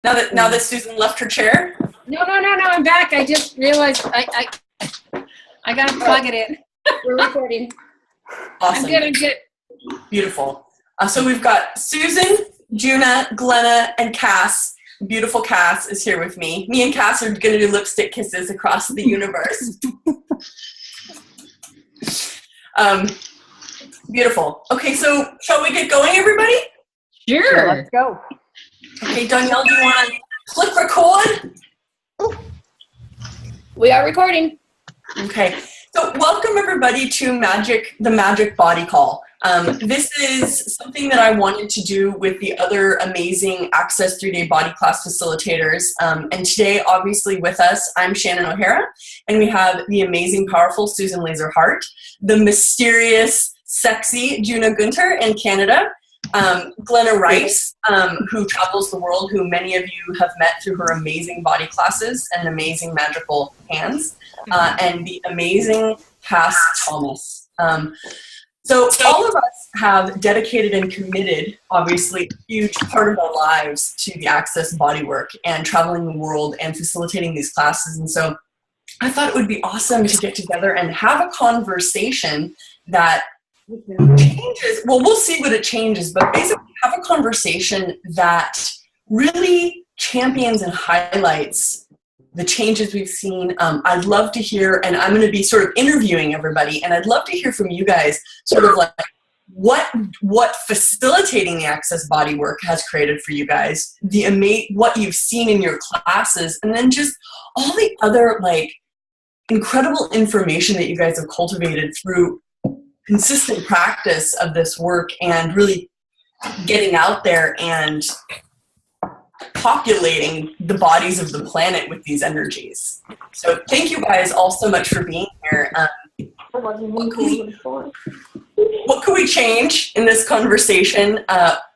Now that Susan left her chair? No, I'm back. I just realized I got to plug it in. We're recording. Awesome. I'm good. Beautiful. So we've got Susan, Juna, Glenna, and Cass. Beautiful Cass is here with me. Me and Cass are going to do lipstick kisses across the universe. Beautiful. Okay, so shall we get going, everybody? Sure. Let's go. Okay, Danielle, do you want to click record? We are recording. Okay, so welcome everybody to the Magic Body Call. This is something that I wanted to do with the other amazing Access 3-Day Body Class facilitators. And today, obviously with us, I'm Shannon O'Hara, and we have the amazing, powerful Susan Laser-Hart, the mysterious, sexy Juna Gunter in Canada, Glenna Rice, who travels the world, who many of you have met through her amazing body classes and amazing magical hands, and the amazing Cass Thomas. So all of us have dedicated and committed, obviously, a huge part of our lives to the Access bodywork and traveling the world and facilitating these classes. And so I thought it would be awesome to get together and have a conversation that changes. Well, we'll see what it changes, but basically have a conversation that really champions and highlights the changes we've seen. I'd love to hear, and I'm going to be sort of interviewing everybody, and I'd love to hear from you guys sort of like what facilitating the Access bodywork has created for you guys, what you've seen in your classes, and then just all the other like incredible information that you guys have cultivated through consistent practice of this work and really getting out there and populating the bodies of the planet with these energies. So thank you guys all so much for being here. What could we change in this conversation?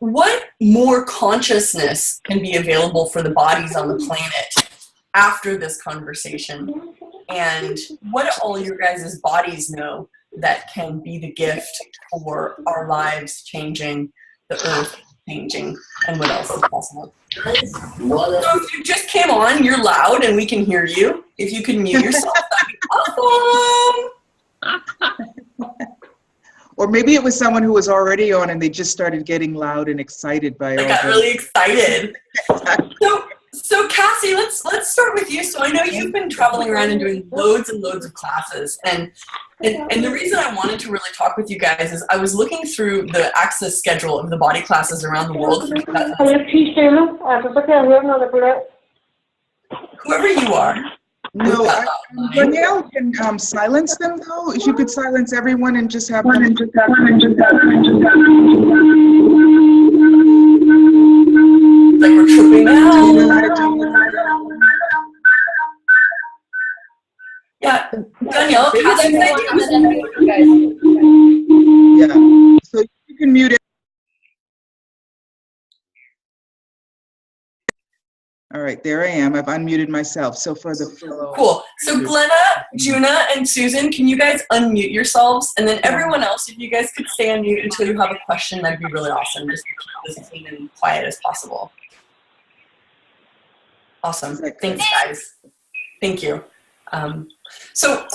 What more consciousness can be available for the bodies on the planet after this conversation? And what do all your guys' bodies know that can be the gift for our lives changing, the earth changing, and what else is possible? So if you just came on, you're loud and we can hear you. If you can mute yourself, that'd be awesome. Or maybe it was someone who was already on and they just started getting loud and excited by I got really excited. So Cassie, let's start with you. So I know you've been traveling around and doing loads and loads of classes, and the reason I wanted to really talk with you guys is I was looking through the Access schedule of the body classes around the world. Whoever you are. No, Danielle can silence them though. If you could silence everyone and just have them. Like we're tripping out. Yeah, Danielle, yeah. So you can mute it. All right, there I am. I've unmuted myself. So for the fellow. Cool. So Glenna, Juna, and Susan, can you guys unmute yourselves? And then everyone else, if you guys could stay on mute until you have a question, that'd be really awesome. Just keep this clean and quiet as possible. Awesome. Thanks, guys. Thank you. So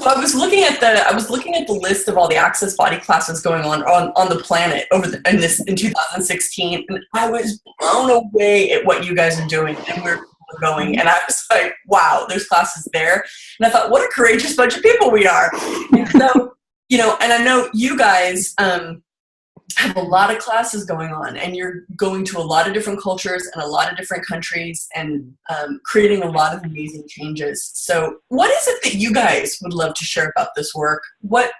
I was looking at the list of all the Access body classes going on the planet in 2016, and I was blown away at what you guys are doing and where we're going. And I was like, wow, there's classes there. And I thought, what a courageous bunch of people we are. And so, and I know you guys have a lot of classes going on, and you're going to a lot of different cultures and a lot of different countries and creating a lot of amazing changes. So what is it that you guys would love to share about this work? What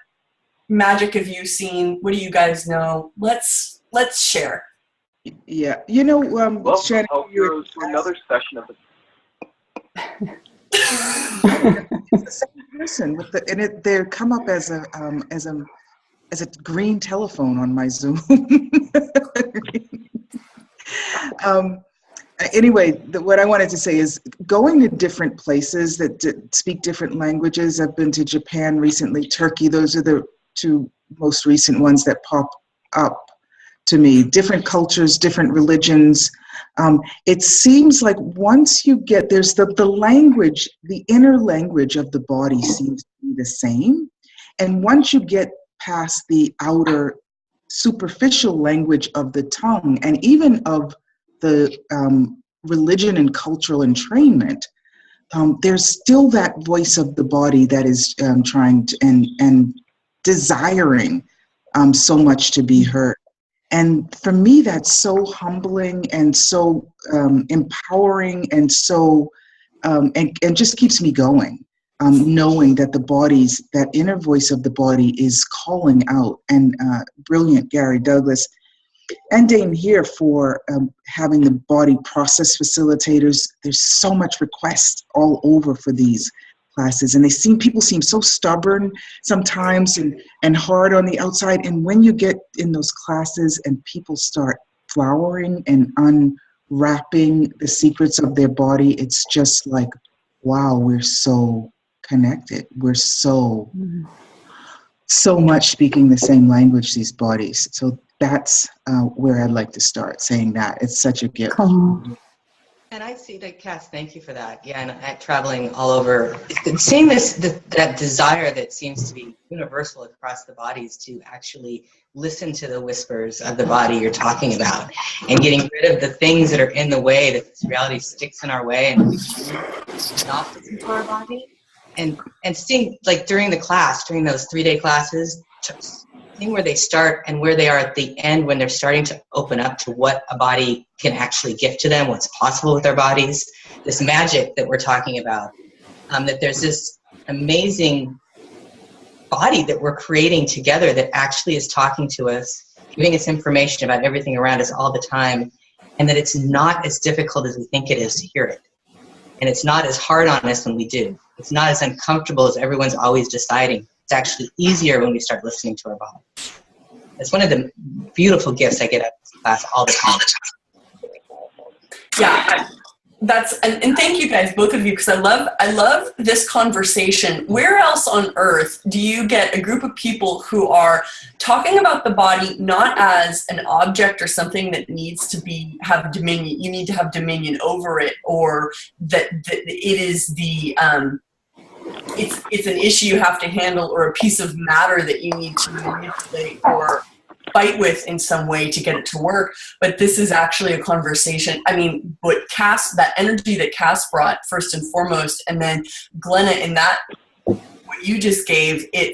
magic have you seen? What do you guys know? Let's share. Yeah, welcome Shannon, to another session of the it's the same person they come up as a green telephone on my Zoom. Anyway, what I wanted to say is going to different places that speak different languages. I've been to Japan recently, Turkey. Those are the two most recent ones that pop up to me. Different cultures, different religions. It seems like once you get, there's the language, the inner language of the body seems to be the same. And once you get past the outer superficial language of the tongue and even of the religion and cultural entrainment, there's still that voice of the body that is trying to and desiring so much to be heard. And for me, that's so humbling and so empowering and so and just keeps me going. Knowing that the body's, that inner voice of the body is calling out. And brilliant Gary Douglas and Dane here for having the body process facilitators. There's so much request all over for these classes, and people seem so stubborn sometimes and hard on the outside. And when you get in those classes and people start flowering and unwrapping the secrets of their body, it's just like, wow, we're so connected. We're so much speaking the same language, these bodies. So that's where I'd like to start, saying that. It's such a gift. And I see that, Cass, thank you for that. Yeah, and traveling all over, seeing that desire that seems to be universal across the bodies to actually listen to the whispers of the body you're talking about, and getting rid of the things that are in the way, that this reality sticks in our way, and we not listen to our body. And seeing, like, during the class, during those 3-day classes, seeing where they start and where they are at the end, when they're starting to open up to what a body can actually give to them, what's possible with their bodies, this magic that we're talking about, that there's this amazing body that we're creating together that actually is talking to us, giving us information about everything around us all the time, and that it's not as difficult as we think it is to hear it. And it's not as hard on us when we do. It's not as uncomfortable as everyone's always deciding. It's actually easier when we start listening to our body. It's one of the beautiful gifts I get out of this class all the time. Yeah, and thank you guys, both of you, because I love this conversation. Where else on earth do you get a group of people who are talking about the body not as an object or something that needs to have dominion? You need to have dominion over it, or that it is the it's an issue you have to handle, or a piece of matter that you need to manipulate or fight with in some way to get it to work. But this is actually a conversation. I mean, that energy that Cass brought first and foremost, and then Glenna, in that, what you just gave, and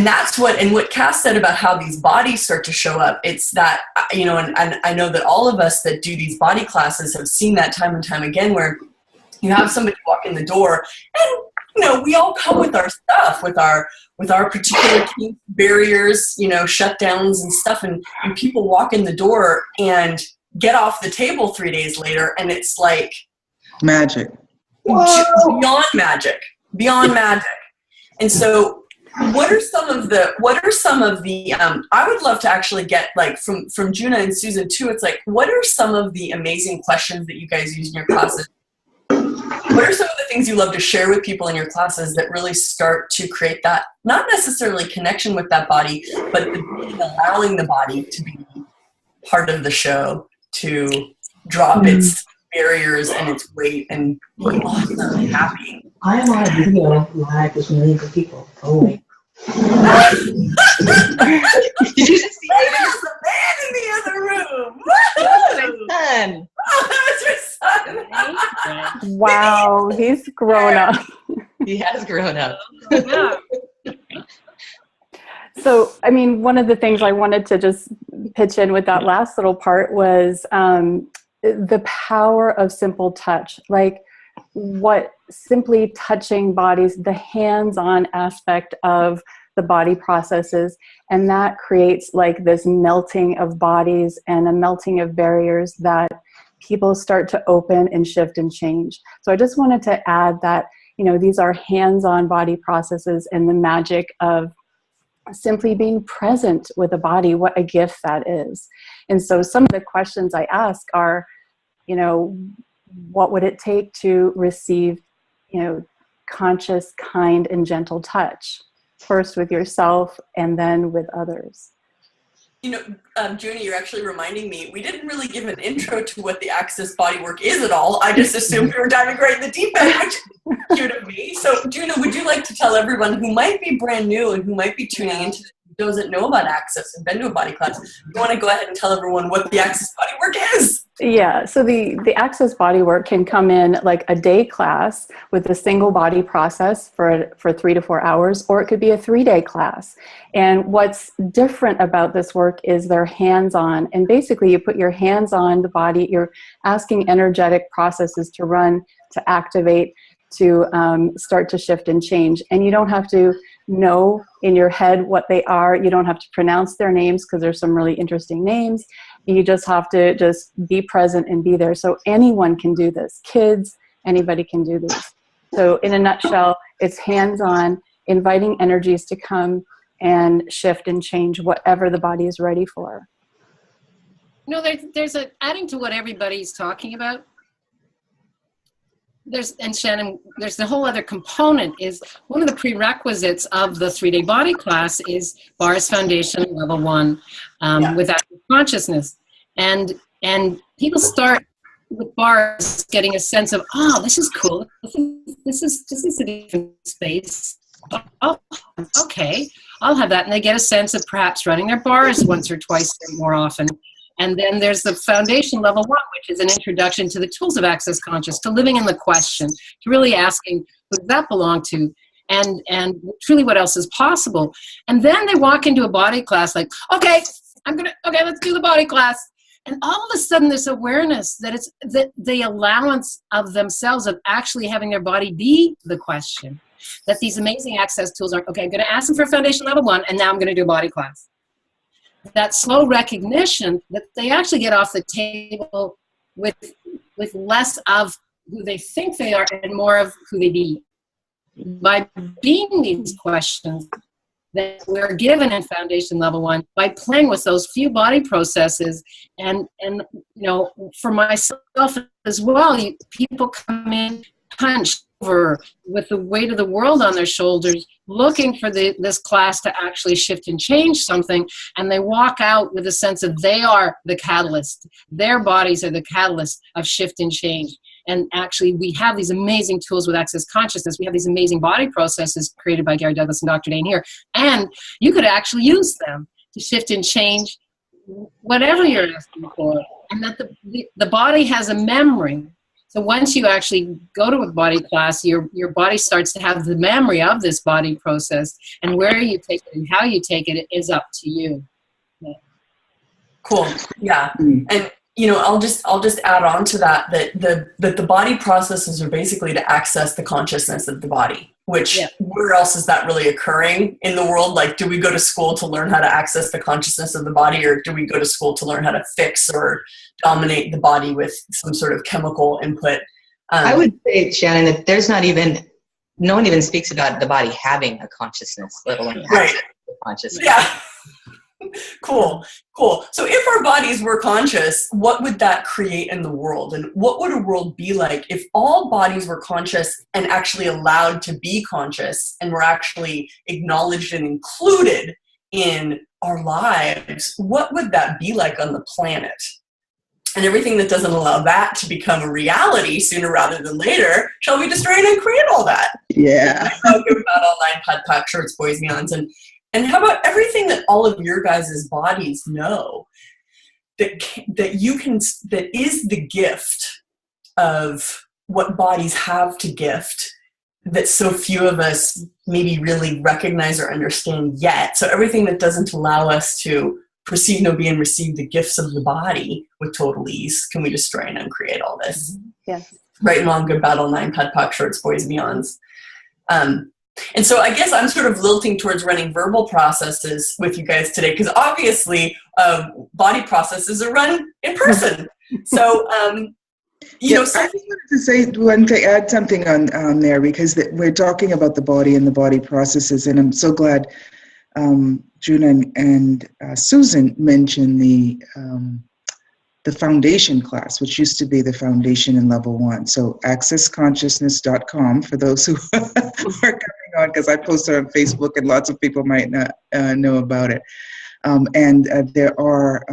that's what Cass said about how these bodies start to show up. It's that, and I know that all of us that do these body classes have seen that time and time again, where you have somebody walk in the door, and we all come with our stuff, with our particular barriers, shutdowns and stuff, and people walk in the door and get off the table 3 days later, and it's like magic. Beyond magic. And so what are some of the I would love to actually get, like, from Juna and Susan too, it's like, what are some of the amazing questions that you guys use in your classes? What are some of the things you love to share with people in your classes that really start to create that, not necessarily connection with that body, but allowing the body to be part of the show, to drop its barriers and its weight and be awesome and happy? I am on a video live with millions of people. Oh, wait. Did you just see there's a man in the other room? Son. That's my son. Wow, he's grown up. He has grown up. So, I mean, one of the things I wanted to just pitch in with that last little part was the power of simple touch. Like, what simply touching bodies, the hands-on aspect of the body processes, and that creates like this melting of bodies and a melting of barriers that people start to open and shift and change. So I just wanted to add that, these are hands-on body processes, and the magic of simply being present with a body, what a gift that is. And so some of the questions I ask are, what would it take to receive, conscious, kind, and gentle touch? First with yourself and then with others. You know, Junie, you're actually reminding me, we didn't really give an intro to what the Access Bodywork is at all. I just assumed we were diving right in the deep end, which is cute of me. So, Junie, would you like to tell everyone who might be brand new and who might be tuning into this, who doesn't know about Access and been to a body class, you want to go ahead and tell everyone what the Access Bodywork is? Yeah, so the Access Bodywork can come in like a day class with a single body process for 3 to 4 hours, or it could be a 3-day class. And what's different about this work is they're hands-on. And basically you put your hands on the body, you're asking energetic processes to run, to activate, to start to shift and change. And you don't have to know in your head what they are. You don't have to pronounce their names because there's some really interesting names. You just have to just be present and be there. So anyone can do this. Kids, anybody can do this. So in a nutshell, it's hands-on, inviting energies to come and shift and change whatever the body is ready for. You know, there's adding to what everybody's talking about. And Shannon, there's the whole other component is one of the prerequisites of the 3-day body class is boies Foundation Level 1 with active consciousness. And people start with boies getting a sense of, oh, this is cool. This is a different space. Oh, okay, I'll have that. And they get a sense of perhaps running their boies once or twice more often. And then there's the Foundation Level 1, which is an introduction to the tools of Access Conscious, to living in the question, to really asking, who does that belong to? And truly what else is possible? And then they walk into a body class like, okay, let's do the body class. And all of a sudden this awareness that it's the allowance of themselves of actually having their body be the question, that these amazing access tools are, okay, I'm going to ask them for Foundation Level 1, and now I'm going to do a body class. That slow recognition that they actually get off the table with less of who they think they are and more of who they be. By being these questions that we're given in Foundation Level 1, by playing with those few body processes, and you know, for myself as well, people come in punched over with the weight of the world on their shoulders, looking for this class to actually shift and change something, and they walk out with a sense of they are the catalyst. Their bodies are the catalyst of shift and change. And actually, we have these amazing tools with Access Consciousness. We have these amazing body processes created by Gary Douglas and Dr. Dane here. And you could actually use them to shift and change whatever you're asking for. And that the body has a memory. So once you actually go to a body class, your body starts to have the memory of this body process, and where you take it and how you take it is up to you. Yeah. Cool. Yeah. And you know, I'll just add on to that the body processes are basically to access the consciousness of the body. Which, where else is that really occurring in the world? Like, do we go to school to learn how to access the consciousness of the body, or do we go to school to learn how to fix or dominate the body with some sort of chemical input? I would say, Shannon, that no one even speaks about the body having a consciousness, let alone access to consciousness. Yeah. Cool. So if our bodies were conscious, what would that create in the world? And what would a world be like if all bodies were conscious and actually allowed to be conscious and were actually acknowledged and included in our lives? What would that be like on the planet? And everything that doesn't allow that to become a reality sooner rather than later, shall we destroy and uncreate all that? Yeah. I'll give about all 9 pad pack shorts, boys, beyonds, and how about everything that all of your guys' bodies know that is the gift of what bodies have to gift that so few of us maybe really recognize or understand yet. So everything that doesn't allow us to perceive, know, be, and receive the gifts of the body with total ease, can we destroy and uncreate all this? Yes. Right and long, good battle, 9 pad pack shorts, boys, beyonds. And so I guess I'm sort of lilting towards running verbal processes with you guys today, because obviously body processes are run in person. So, you know, I just wanted to add something on there, because we're talking about the body and the body processes, and I'm so glad June and Susan mentioned the foundation class, which used to be the foundation in level 1. So accessconsciousness.com for those who are coming on, because I posted on Facebook and lots of people might not know about it. There are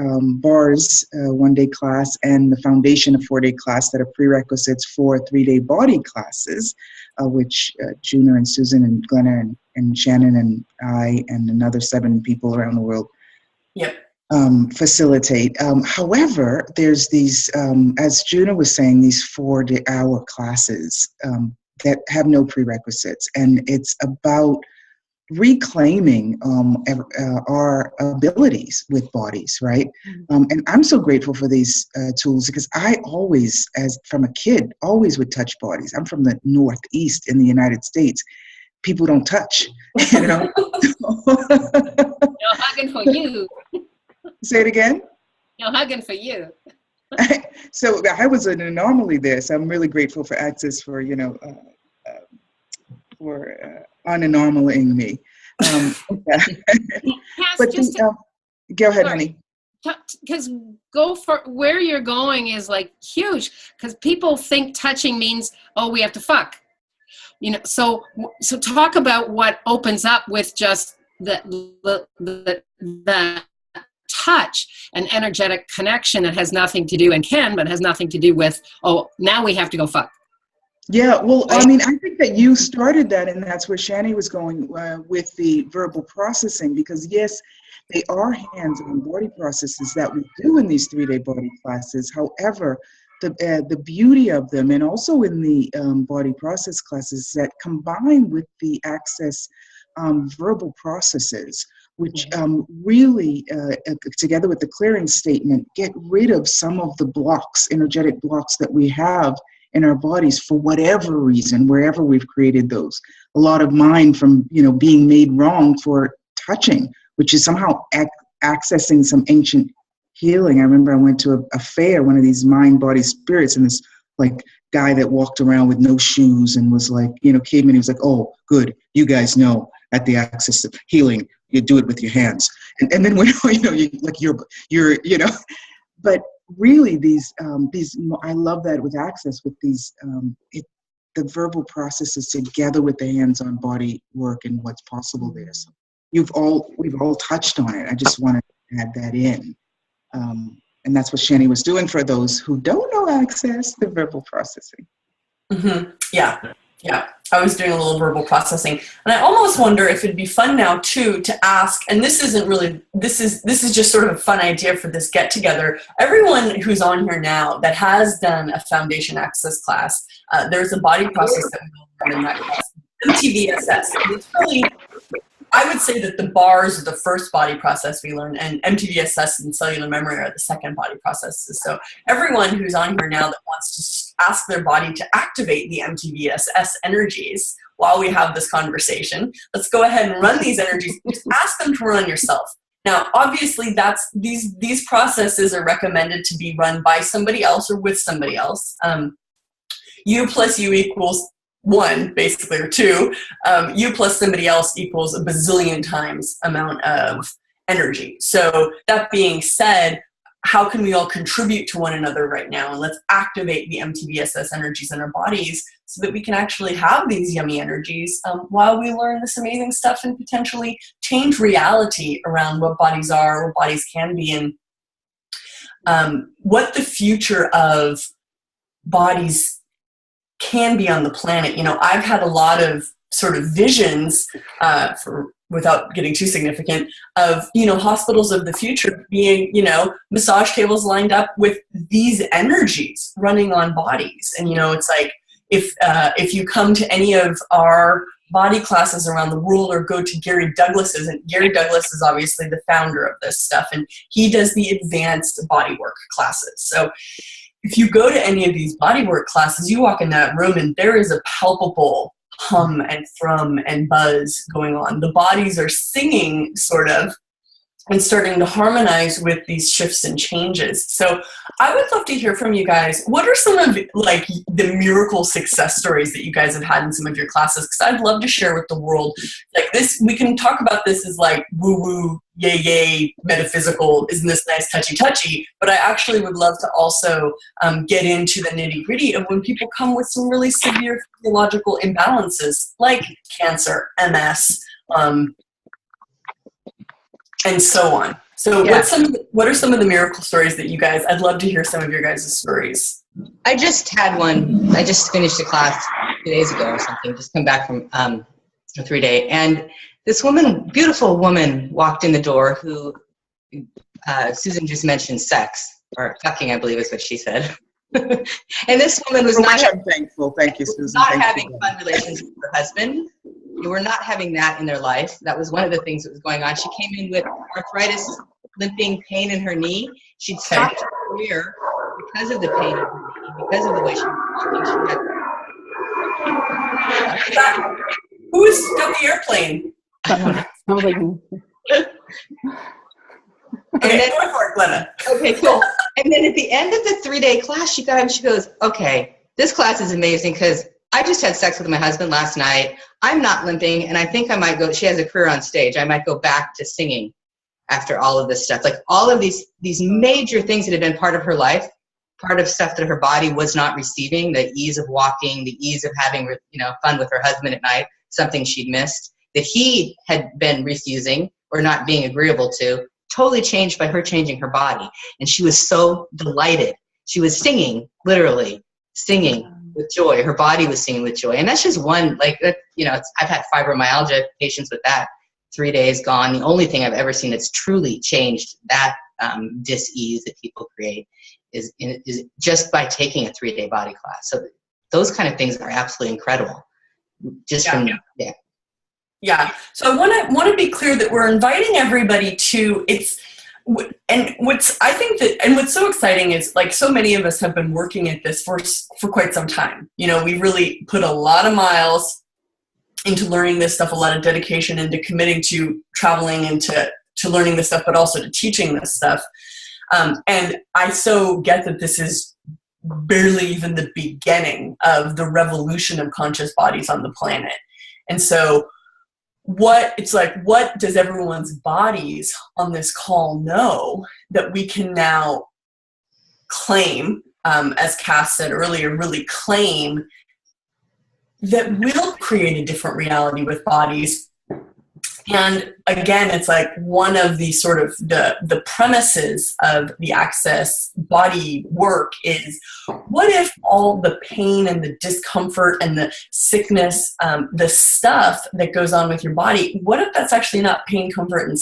bars, one-day class, and the foundation, a 4-day class that are prerequisites for 3-day body classes, which Juna and Susan and Glenna and Shannon and I and another 7 people around the world facilitate. However, there's these, as Juna was saying, these 4-hour classes that have no prerequisites, and it's about reclaiming our abilities with bodies, right? And I'm so grateful for these tools because I always, from a kid, always would touch bodies. I'm from the Northeast in the United States. People don't touch, you know. No hugging for you. Say it again. No hugging for you. So I was an anomaly there. So I'm really grateful for Access for, for unanormaling me. But go ahead, honey. Because go for where you're going is like huge. Because people think touching means, oh, we have to fuck. You know, so talk about what opens up with just the touch, an energetic connection that has nothing to do but has nothing to do with, oh, now we have to go fuck. Yeah, well, I mean, I think that you started that, and that's where Shani was going with the verbal processing, because yes, they are hands-on body processes that we do in these 3-day body classes. However, the beauty of them, and also in the body process classes, that combine with the Access verbal processes, which really, together with the clearing statement, get rid of some of the blocks, energetic blocks that we have in our bodies for whatever reason, wherever we've created those. A lot of mine from, being made wrong for touching, which is somehow accessing some ancient healing. I remember I went to a fair, one of these mind, body, spirits, and this guy that walked around with no shoes and was came in, he was like, oh, good, you guys know at the Access of healing, you do it with your hands. And then when, you're but really these, I love that with Access, with these, the verbal processes together with the hands-on body work and what's possible there. So we've all touched on it. I just want to add that in. And that's what Shani was doing for those who don't know Access, the verbal processing. Mm-hmm. Yeah. I was doing a little verbal processing, and I almost wonder if it'd be fun now too to ask. And this isn't really. This is just sort of a fun idea for this get together. Everyone who's on here now that has done a foundation Access class, there's a body process that we learn in that class, MTVSS. And it's really, I would say that the bars are the first body process we learn, and MTVSS and cellular memory are the second body processes. So everyone who's on here now that wants to ask their body to activate the MTVSS energies while we have this conversation, let's go ahead and run these energies. Just ask them to run yourself. Now, obviously, these processes are recommended to be run by somebody else or with somebody else. You plus you equals 1, basically, or 2, you plus somebody else equals a bazillion times amount of energy. So that being said, how can we all contribute to one another right now? And let's activate the MTVSS energies in our bodies so that we can actually have these yummy energies while we learn this amazing stuff and potentially change reality around what bodies are, what bodies can be, and what the future of bodies can be on the planet. I've had a lot of sort of visions, without getting too significant, of, hospitals of the future being, massage tables lined up with these energies running on bodies. And, it's like, if you come to any of our body classes around the world or go to Gary Douglas's, and Gary Douglas is obviously the founder of this stuff, and he does the advanced bodywork classes. So if you go to any of these bodywork classes, you walk in that room and there is a palpable hum and thrum and buzz going on. The bodies are singing, sort of, and starting to harmonize with these shifts and changes. So I would love to hear from you guys. What are some of the miracle success stories that you guys have had in some of your classes? Because I'd love to share with the world. This, we can talk about this as woo-woo, yay, metaphysical, isn't this nice, touchy, but I actually would love to also get into the nitty-gritty of when people come with some really severe physiological imbalances, like cancer, MS, and so on. So what are some of the miracle stories that you guys, I'd love to hear some of your guys' stories. I just had one. I just finished a class 2 days ago or something, just come back from a 3-day. And this woman, beautiful woman, walked in the door who, Susan just mentioned sex, or fucking, I believe is what she said. And this woman was not I'm thankful. Thank you, Susan. Not having fun relations with her husband. They were not having that in their life. That was one of the things that was going on. She came in with arthritis, limping, pain in her knee. She'd stopped her career because of the pain in her knee, because of the way she was walking. Who's got the airplane? And then, go for it, Glenna. Okay, cool. And then at the end of the 3-day class, she got up and she goes, okay, this class is amazing because I just had sex with my husband last night. I'm not limping, and I think I might go, she has a career on stage. I might go back to singing after all of this stuff. Like all of these major things that had been part of her life, part of stuff that her body was not receiving, the ease of walking, the ease of having, fun with her husband at night, something she'd missed, that he had been refusing or not being agreeable to, totally changed by her changing her body. And she was so delighted. She was singing, literally singing with joy. Her body was singing with joy. And that's just one, I've had fibromyalgia patients with that. 3 days gone. The only thing I've ever seen that's truly changed that dis-ease that people create is just by taking a 3-day body class. So those kind of things are absolutely incredible. Yeah. So I want to be clear that we're inviting everybody to what's so exciting is, like, so many of us have been working at this for quite some time. We really put a lot of miles into learning this stuff, a lot of dedication into committing to traveling and to learning this stuff, but also to teaching this stuff. And I so get that this is barely even the beginning of the revolution of conscious bodies on the planet. And so what does everyone's bodies on this call know that we can now claim, as Cass said earlier, really claim that will create a different reality with bodies. And again, it's like one of the sort of the premises of the Access body work is, what if all the pain and the discomfort and the sickness, the stuff that goes on with your body, what if that's actually not pain, comfort, and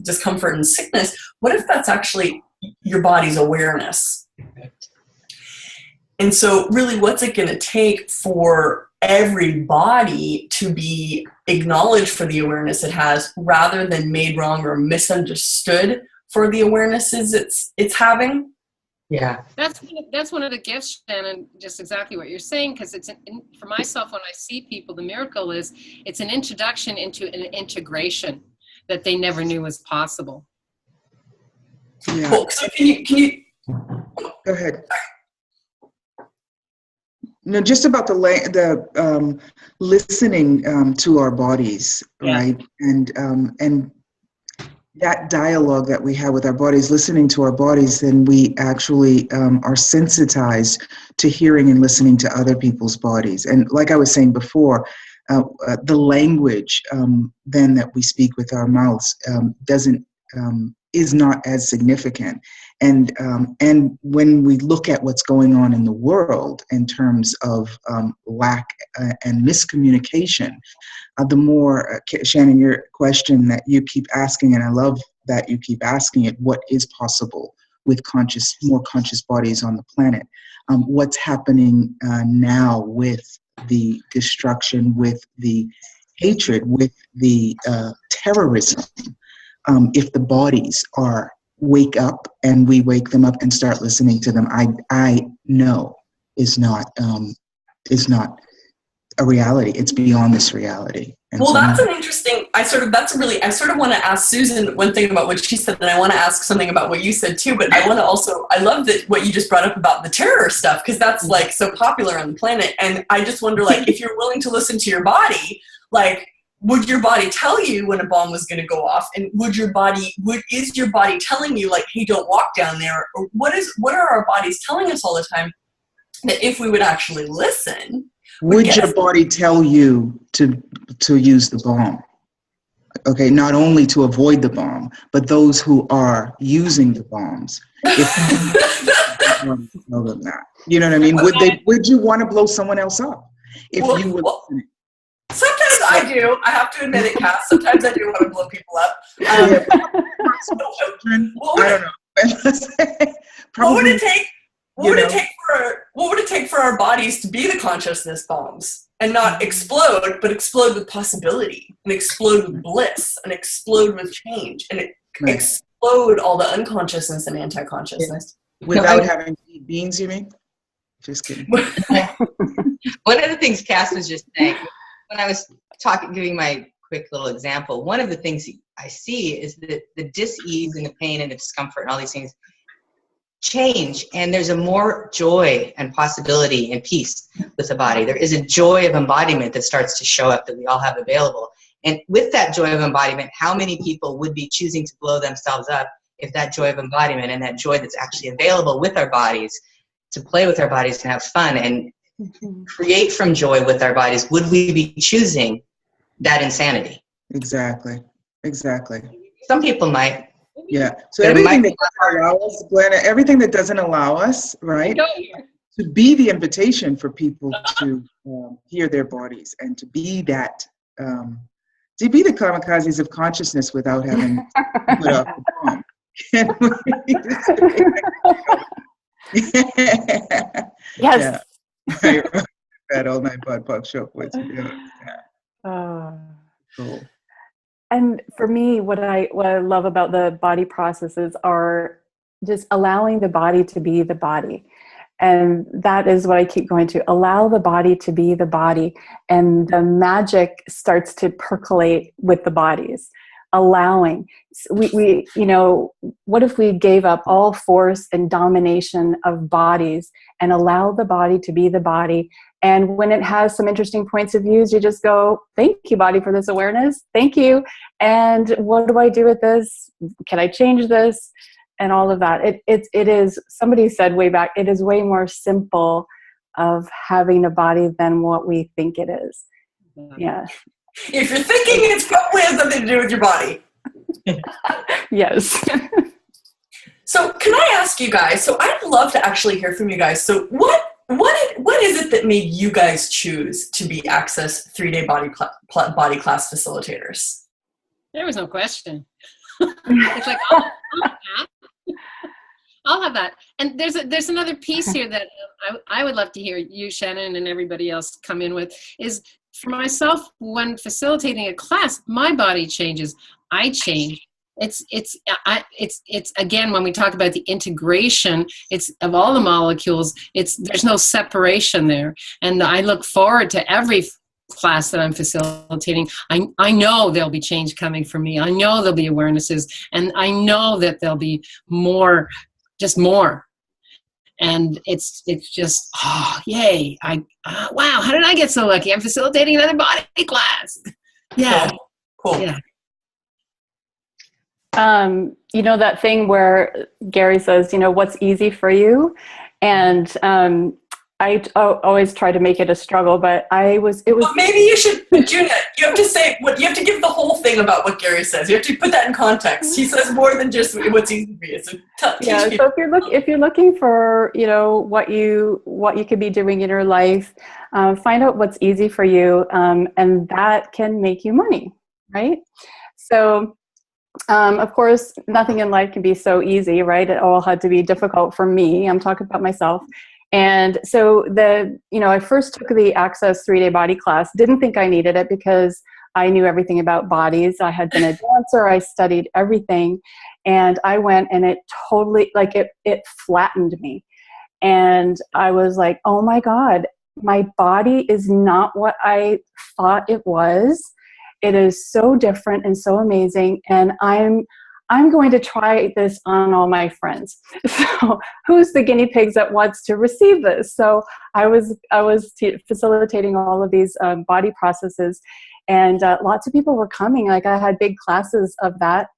discomfort and sickness? What if that's actually your body's awareness? And so really, what's it going to take for every body to be acknowledged for the awareness it has, rather than made wrong or misunderstood for the awarenesses it's having? Yeah, that's one of the gifts, Shannon. Just exactly what you're saying, because for myself, when I see people, the miracle is it's an introduction into an integration that they never knew was possible. Yeah. Cool. So can you go ahead? No, just about the listening to our bodies, right? And that dialogue that we have with our bodies, listening to our bodies, then we actually are sensitized to hearing and listening to other people's bodies. And like I was saying before, the language then that we speak with our mouths is not as significant. And when we look at what's going on in the world in terms of lack and miscommunication, the more, Shannon, your question that you keep asking, and I love that you keep asking it, what is possible with more conscious bodies on the planet? What's happening now with the destruction, with the hatred, with the terrorism? If the bodies wake up and we wake them up and start listening to them, I know is not a reality. It's beyond this reality. And well, so that's an interesting. I sort of want to ask Susan one thing about what she said, and I want to ask something about what you said too. But I love that what you just brought up about the terror stuff, because that's like so popular on the planet. And I just wonder, like, if you're willing to listen to your body, like, would your body tell you when a bomb was going to go off? And is your body telling you, like, hey, don't walk down there? Or what are our bodies telling us all the time that if we would actually listen, would your body tell you to use the bomb? okay, not only to avoid the bomb, but those who are using the bombs. If tell them that. You know what I mean? Would you want to blow someone else up? If you would. Sometimes I do. I have to admit it, Cass. Sometimes I do want to blow people up. I don't know. What would it take? What would it take for our bodies to be the consciousness bombs and not explode, but explode with possibility, and explode with bliss, and explode with change, and explode all the unconsciousness and anti-consciousness? Without having to eat beans, you mean? Just kidding. One of the things Cass was just saying, when I was giving my quick little example, one of the things I see is that the dis-ease and the pain and the discomfort and all these things change, and there's a more joy and possibility and peace with the body. There is a joy of embodiment that starts to show up that we all have available. And with that joy of embodiment, how many people would be choosing to blow themselves up if that joy of embodiment and that joy that's actually available with our bodies, to play with our bodies and have fun and create from joy with our bodies, would we be choosing that insanity? Exactly. Some people might. Yeah. So everything that doesn't allow us, Glenna, everything that doesn't allow us, right, to be the invitation for people to hear their bodies and to be that, to be the kamikazes of consciousness without having to put up a bomb. Yes. Yeah. That all night bud pop show was. Cool. And for me, what I love about the body processes are just allowing the body to be the body. And that is what I keep going to. Allow the body to be the body. And the magic starts to percolate with the bodies. Allowing. We what if we gave up all force and domination of bodies and allow the body to be the body? And when it has some interesting points of views, you just go, thank you, body, for this awareness. Thank you. And what do I do with this? Can I change this? And all of that. It is, somebody said way back, it is way more simple of having a body than what we think it is. Yeah. If you're thinking, it's probably has something to do with your body. Yes. So can I ask you guys, so I'd love to actually hear from you guys. So what is it that made you guys choose to be Access 3-Day Body Class facilitators? There was no question. It's like, I'll have that. And there's another piece here that I would love to hear you, Shannon, and everybody else come in with, is for myself, when facilitating a class, my body changes. I change. It's again, when we talk about the integration, it's of all the molecules, there's no separation there. And I look forward to every class that I'm facilitating. I know there'll be change coming from me. I know there'll be awarenesses, and I know that there'll be more, just more. And it's just, oh, yay. Wow, how did I get so lucky? I'm facilitating another body class. Yeah. Cool. Yeah. That thing where Gary says, what's easy for you? And I always try to make it a struggle, but Well, maybe you should, Juna, you have to say, you have to give the whole thing about what Gary says. You have to put that in context. He says more than just what's easy for you. So yeah, so if you're looking for, what you could be doing in your life, find out what's easy for you, and that can make you money, right? So, of course, nothing in life can be so easy, right? It all had to be difficult for me. I'm talking about myself. And so I first took the Access 3-Day Body class, didn't think I needed it because I knew everything about bodies. I had been a dancer, I studied everything, and I went and it totally, it flattened me. And I was like, oh my God, my body is not what I thought it was. It is so different and so amazing. And I'm going to try this on all my friends. So who's the guinea pigs that wants to receive this? So I was facilitating all of these body processes, and lots of people were coming. Like, I had big classes of that,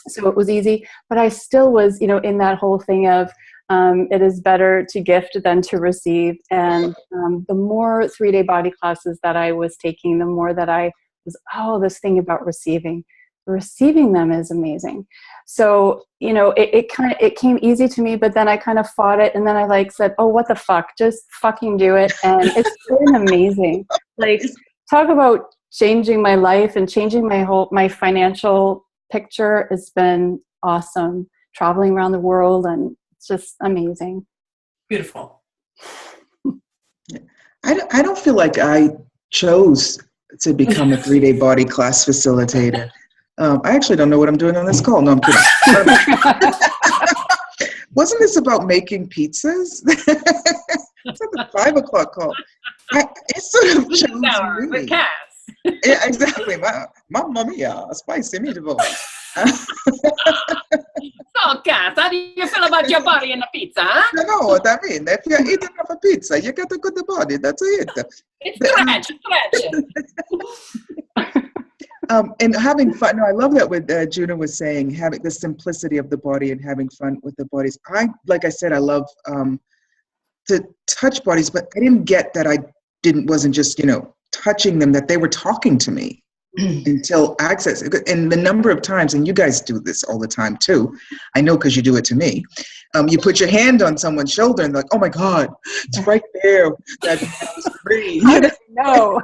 so it was easy. But I still was, in that whole thing of it is better to gift than to receive. And the more 3-day body classes that I was taking, the more that I was, this thing about receiving. receiving them is amazing. So, you know, it came easy to me, but then I kind of fought it, and then I like said, oh, what the fuck, just fucking do it. And it's been amazing. Like, talk about changing my life and changing my financial picture. Has been awesome, traveling around the world, and it's just amazing. Beautiful. I don't feel like I chose to become a 3-day body class facilitator. I actually don't know what I'm doing on this call. No, I'm kidding. Wasn't this about making pizzas? It's like the 5 o'clock call. It sort of chose me. With Cass. Yeah, exactly. Mamma mia, spicy meatballs. So, Cass, how do you feel about your body and the pizza, huh? You know what I mean? If you're eating off a pizza, you got a good body. That's it. It's stretch. And having fun. No, I love that what Juna was saying, having the simplicity of the body and having fun with the bodies. Like I said, I love to touch bodies, but I didn't get that wasn't just, touching them, that they were talking to me until access. And the number of times, and you guys do this all the time too, I know because you do it to me, you put your hand on someone's shoulder and they're like, oh my God, it's right there. That's free. No.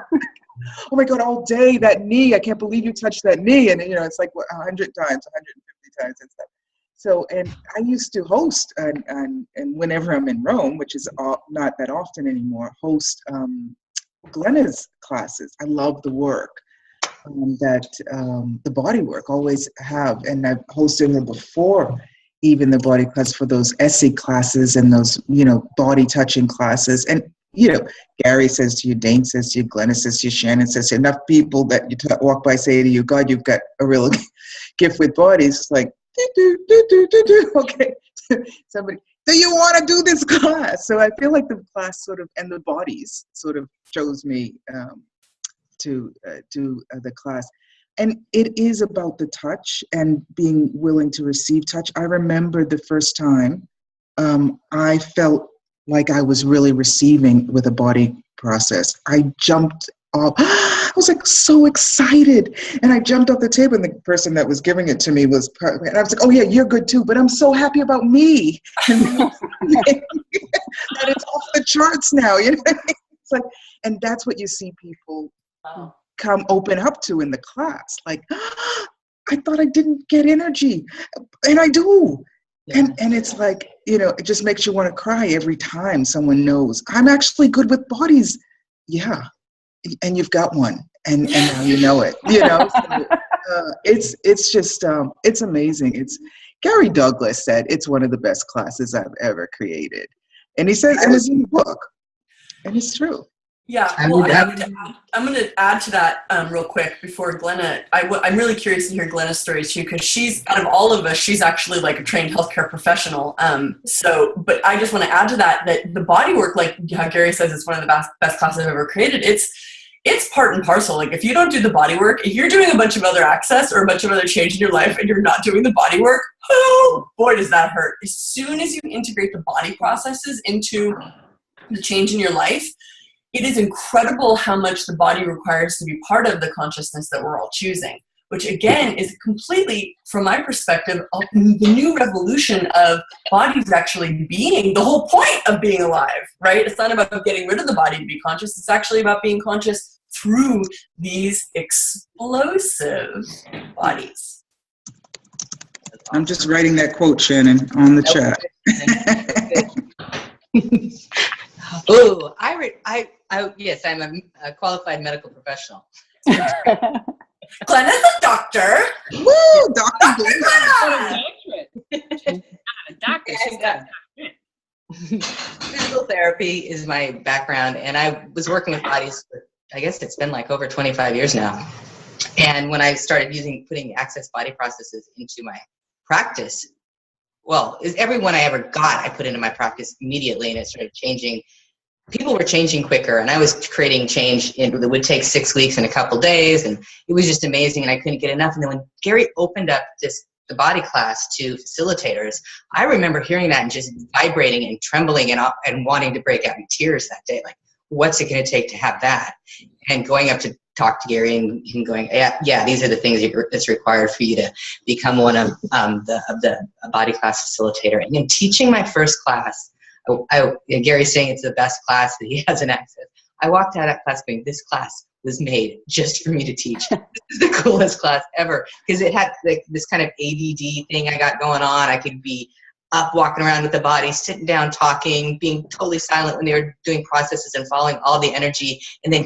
Oh my God, all day, that knee, I can't believe you touched that knee. And it's like 100 times, 150 times and stuff. So, and I used to host, and whenever I'm in Rome, which is not that often anymore, host Glenna's classes. I love the work that the body work always have. And I've hosted her before even the body class for those essay classes and those, body touching classes. And Gary says to you, Dane says to you, Glenna says to you, Shannon says to you, enough people that you walk by say to you, God, you've got a real gift with bodies. It's like, okay, somebody, do you want to do this class? So I feel like the class sort of, and the bodies sort of chose me to do the class. And it is about the touch and being willing to receive touch. I remember the first time I felt like I was really receiving with a body process. I jumped off. I was like so excited. And I jumped off the table, and the person that was giving it to me was part of it. And I was like, oh yeah, you're good too, but I'm so happy about me. And that it's off the charts now. It's like, and that's what you see people come open up to in the class. Like, I thought I didn't get energy, and I do. Yeah. And it's like, it just makes you want to cry every time someone knows I'm actually good with bodies. Yeah. And you've got one, and now you know it, So, it's just, it's amazing. It's Gary Douglas said it's one of the best classes I've ever created. And he says, and it's in the book, and it's true. Yeah, well, I'm going to add to that real quick before Glenna. I'm really curious to hear Glenna's story too, because she's, out of all of us, she's actually like a trained healthcare professional. But I just want to add to that the body work, like how Gary says, it's one of the best classes I've ever created. It's part and parcel. Like if you don't do the body work, if you're doing a bunch of other access or a bunch of other change in your life and you're not doing the body work, oh boy, does that hurt. As soon as you integrate the body processes into the change in your life, it is incredible how much the body requires to be part of the consciousness that we're all choosing, which again is completely, from my perspective, the new revolution of bodies actually being the whole point of being alive, right? It's not about getting rid of the body to be conscious. It's actually about being conscious through these explosive bodies. I'm just writing that quote, Shannon, on the chat. Oh, yes, I'm a qualified medical professional. Glenna's a doctor. Woo, Dr. Glenna. Physical therapy is my background, and I was working with bodies for, I guess it's been like over 25 years now. And when I started putting access body processes into my practice, well, everyone I ever got, I put into my practice immediately, and it started changing. People were changing quicker, and I was creating change that would take 6 weeks and a couple days, and it was just amazing, and I couldn't get enough. And then when Gary opened up the body class to facilitators, I remember hearing that and just vibrating and trembling and wanting to break out in tears that day. Like, what's it going to take to have that? And going up to talk to Gary and going, yeah, these are the things that's required for you to become one of the body class facilitator. And then teaching my first class, Gary's saying it's the best class that he has an access. I walked out of class going, this class was made just for me to teach. This is the coolest class ever, because it had like this kind of ADD thing I got going on. I could be up walking around with the body, sitting down talking, being totally silent when they were doing processes and following all the energy, and then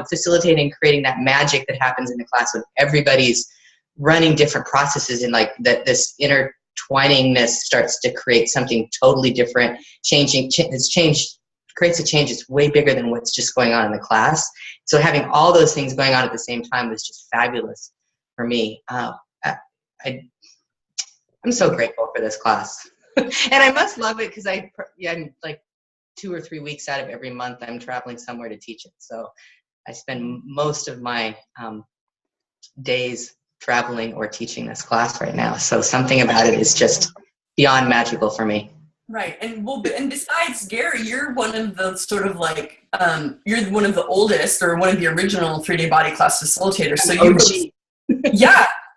facilitating and creating that magic that happens in the class when everybody's running different processes, and like that this intertwiningness starts to create something totally different, creates a change that's way bigger than what's just going on in the class. So having all those things going on at the same time was just fabulous for me. I'm so grateful for this class. And I must love it because I'm like 2 or 3 weeks out of every month I'm traveling somewhere to teach it. So I spend most of my days traveling or teaching this class right now. So something about it is just beyond magical for me. Right. And besides Gary, you're one of the sort of like, you're one of the oldest or one of the original 3-day body class facilitators. So you really,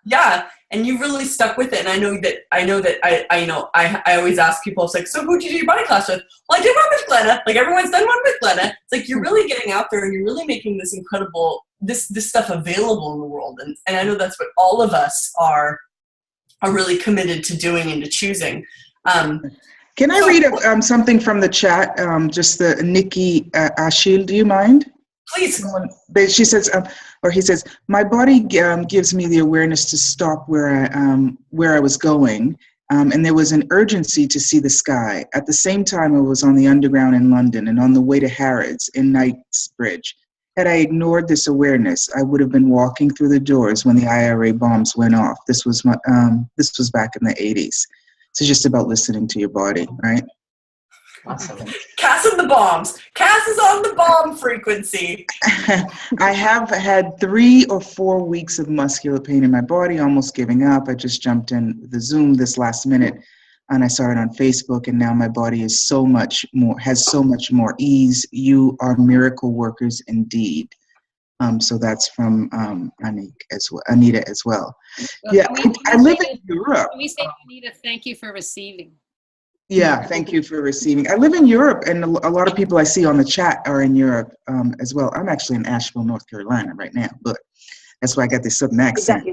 yeah. And you really stuck with it. And I always ask people, it's like, so who did you do your body class with? Well, I did one with Glenna. Like everyone's done one with Glenna. It's like, you're really getting out there and you're really making this incredible, this stuff available in the world. And I know that's what all of us are really committed to doing and to choosing. Can I read something from the chat? Just the Nikki Ashil, do you mind? Please. She says, or he says, my body gives me the awareness to stop where I was going, and there was an urgency to see the sky. At the same time, I was on the Underground in London and on the way to Harrods in Knightsbridge. Had I ignored this awareness, I would have been walking through the doors when the IRA bombs went off. This was back in the 80s. So just about listening to your body, right? Awesome. Cass and the bombs. Cass is on the bomb frequency. I have had 3 or 4 weeks of muscular pain in my body, almost giving up. I just jumped in the Zoom this last minute, and I saw it on Facebook, and now my body has so much more ease. You are miracle workers indeed. So that's from Anita as well. Yeah, I live in Europe. Can we say, Anita, thank you for receiving? Yeah, thank you for receiving. I live in Europe, and a lot of people I see on the chat are in Europe as well. I'm actually in Asheville, North Carolina right now, but that's why I got this southern accent.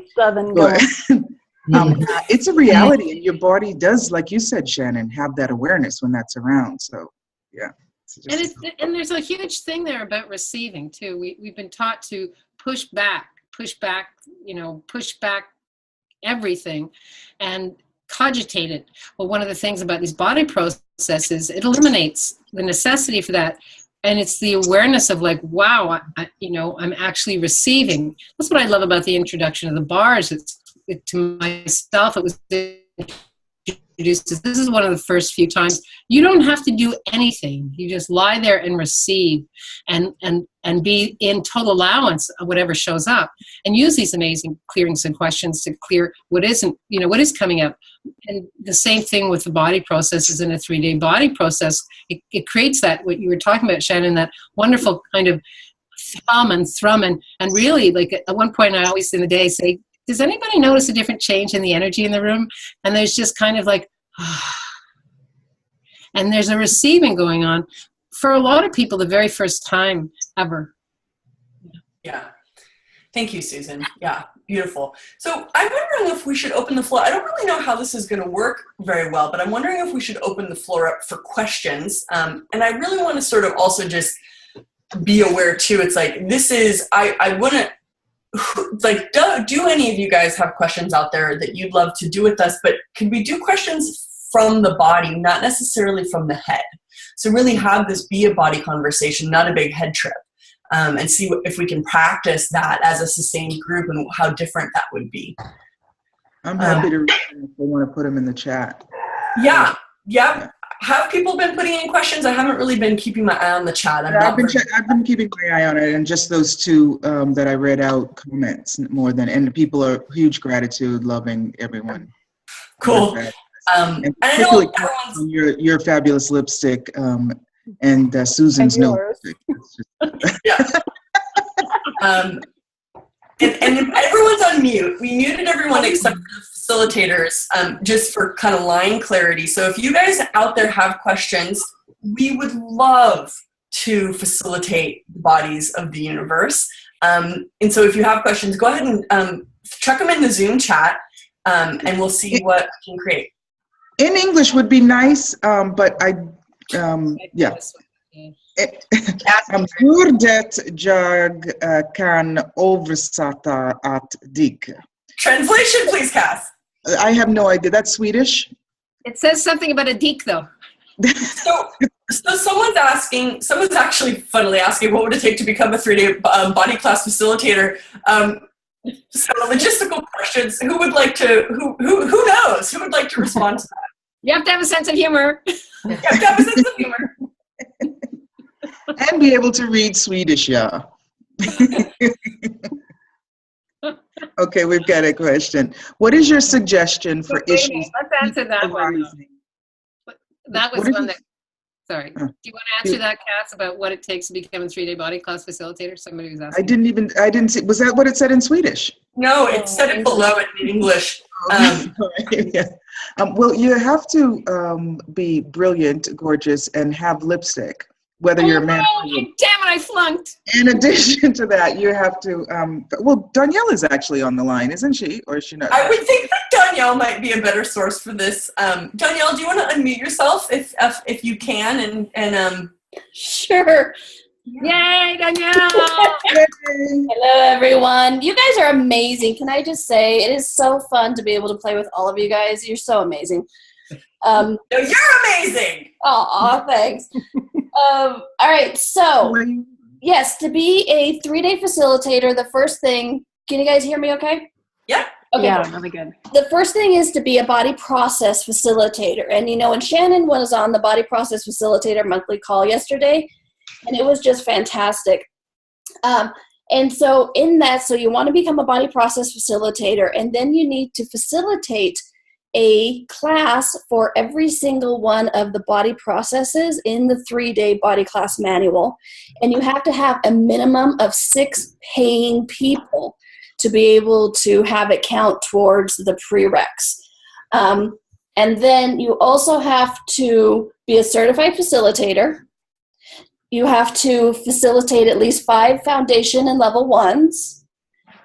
It's a reality, and your body does, like you said, Shannon, have that awareness when that's around. So, yeah. And there's a huge thing there about receiving too. We've been taught to push back, push back everything and cogitate it. Well, one of the things about these body processes, it eliminates the necessity for that. And it's the awareness of like, wow, I'm actually receiving. That's what I love about the introduction of the bars. To myself, it was introduced. This is one of the first few times you don't have to do anything. You just lie there and receive and be in total allowance of whatever shows up, and use these amazing clearings and questions to clear what isn't, what is coming up. And the same thing with the body processes in a 3-day body process. It creates that, what you were talking about, Shannon, that wonderful kind of thrum and really, like at one point I always in the day say, does anybody notice a different change in the energy in the room? And there's just kind of like, and there's a receiving going on for a lot of people the very first time ever. Yeah. Thank you, Susan. Yeah, beautiful. So I'm wondering if we should open the floor. I don't really know how this is going to work very well, but I'm wondering if we should open the floor up for questions. And I really want to sort of also just be aware too. It's like, I wouldn't, like, do any of you guys have questions out there that you'd love to do with us? But could we do questions from the body, not necessarily from the head? So really have this be a body conversation, not a big head trip, and see if we can practice that as a sustained group and how different that would be. I'm happy to read them if they want to put them in the chat. Yeah. Have people been putting in questions? I haven't really been keeping my eye on the chat. I've been keeping my eye on it, and just those 2 that I read out comments more than, and people are huge gratitude, loving everyone. Cool. And particularly your fabulous lipstick and Susan's and nose. Yeah. And everyone's on mute. We muted everyone except for the facilitators, just for kind of line clarity. So if you guys out there have questions, we would love to facilitate the bodies of the universe. And so if you have questions, go ahead and chuck them in the Zoom chat, and we'll see what we can create. In English would be nice, but yeah. Voordat jag kan oversätta att dig. Translation, please, Cass. I have no idea. That's Swedish. It says something about a dik, though. So someone's actually funnily asking what would it take to become a 3-day body class facilitator. So logistical questions. Who would like to? Who knows? Who would like to respond to that? You have to have a sense of humor. You have to have a sense of humor. And be able to read Swedish, yeah. Okay, we've got a question. What is your suggestion for issues? Let's answer that one. That was one that. Sorry. Do you want to answer that, Cass, about what it takes to become a 3-day body class facilitator? Somebody was asking. I didn't see. Was that what it said in Swedish? No, it said it below it in English. Yeah. Well, you have to be brilliant, gorgeous, and have lipstick. Whether you're a man or woman. Damn it, I flunked. In addition to that, you have to, well, Danielle is actually on the line, isn't she? Or is she not? I would think that Danielle might be a better source for this. Danielle, do you want to unmute yourself if you can? And Sure. Yay, Danielle! Hello, everyone. You guys are amazing. Can I just say, it is so fun to be able to play with all of you guys. You're so amazing. No, you're amazing. Aw, thanks. All right, so yes, to be a 3-day facilitator, the first thing, can you guys hear me okay? Yeah. Okay, yeah, cool. really good. The first thing is to be a body process facilitator. And when Shannon was on the body process facilitator monthly call yesterday, and it was just fantastic. And so in that, so you want to become a body process facilitator, and then you need to facilitate a class for every single one of the body processes in the 3-day body class manual. And you have to have a minimum of 6 paying people to be able to have it count towards the prereqs. And then you also have to be a certified facilitator. You have to facilitate at least 5 foundation and level 1s.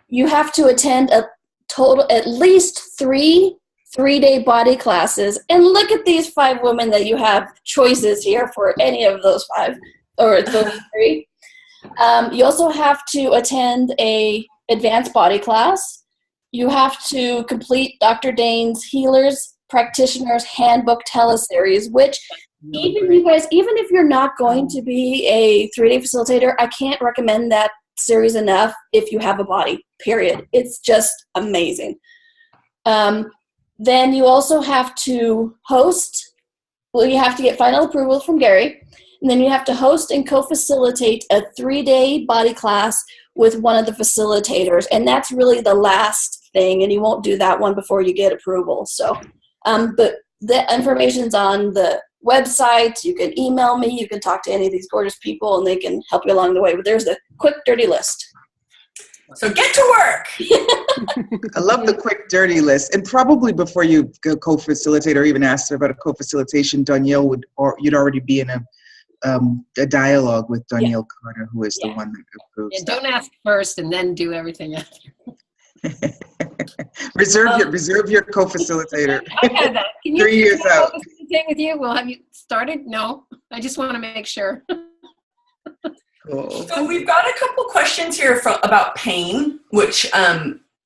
You have to attend a total, at least 3 3-day body classes. And look at these 5 women that you have choices here for any of those 5 or those 3. You also have to attend a advanced body class. You have to complete Dr. Dane's Healers Practitioners Handbook Teleseries, which even you guys, even if you're not going to be a 3-day facilitator, I can't recommend that series enough if you have a body, period. It's just amazing. Then you also have to host, well, you have to get final approval from Gary, and then you have to host and co-facilitate a 3-day body class with one of the facilitators, and that's really the last thing, and you won't do that one before you get approval. So, but the information's on the website. You can email me, you can talk to any of these gorgeous people, and they can help you along the way, but there's a quick, dirty list. So get to work. I love the quick, dirty list. And probably before you go co-facilitate or even ask about a co-facilitation, Danielle you'd already be in a dialogue with Danielle Carter, who is the one that approves. Yeah, don't ask first and then do everything after. reserve your co-facilitator. I had that. Can you 3 years out. With you? Well, have you started? No. I just want to make sure. Cool. So we've got a couple questions here about pain, which,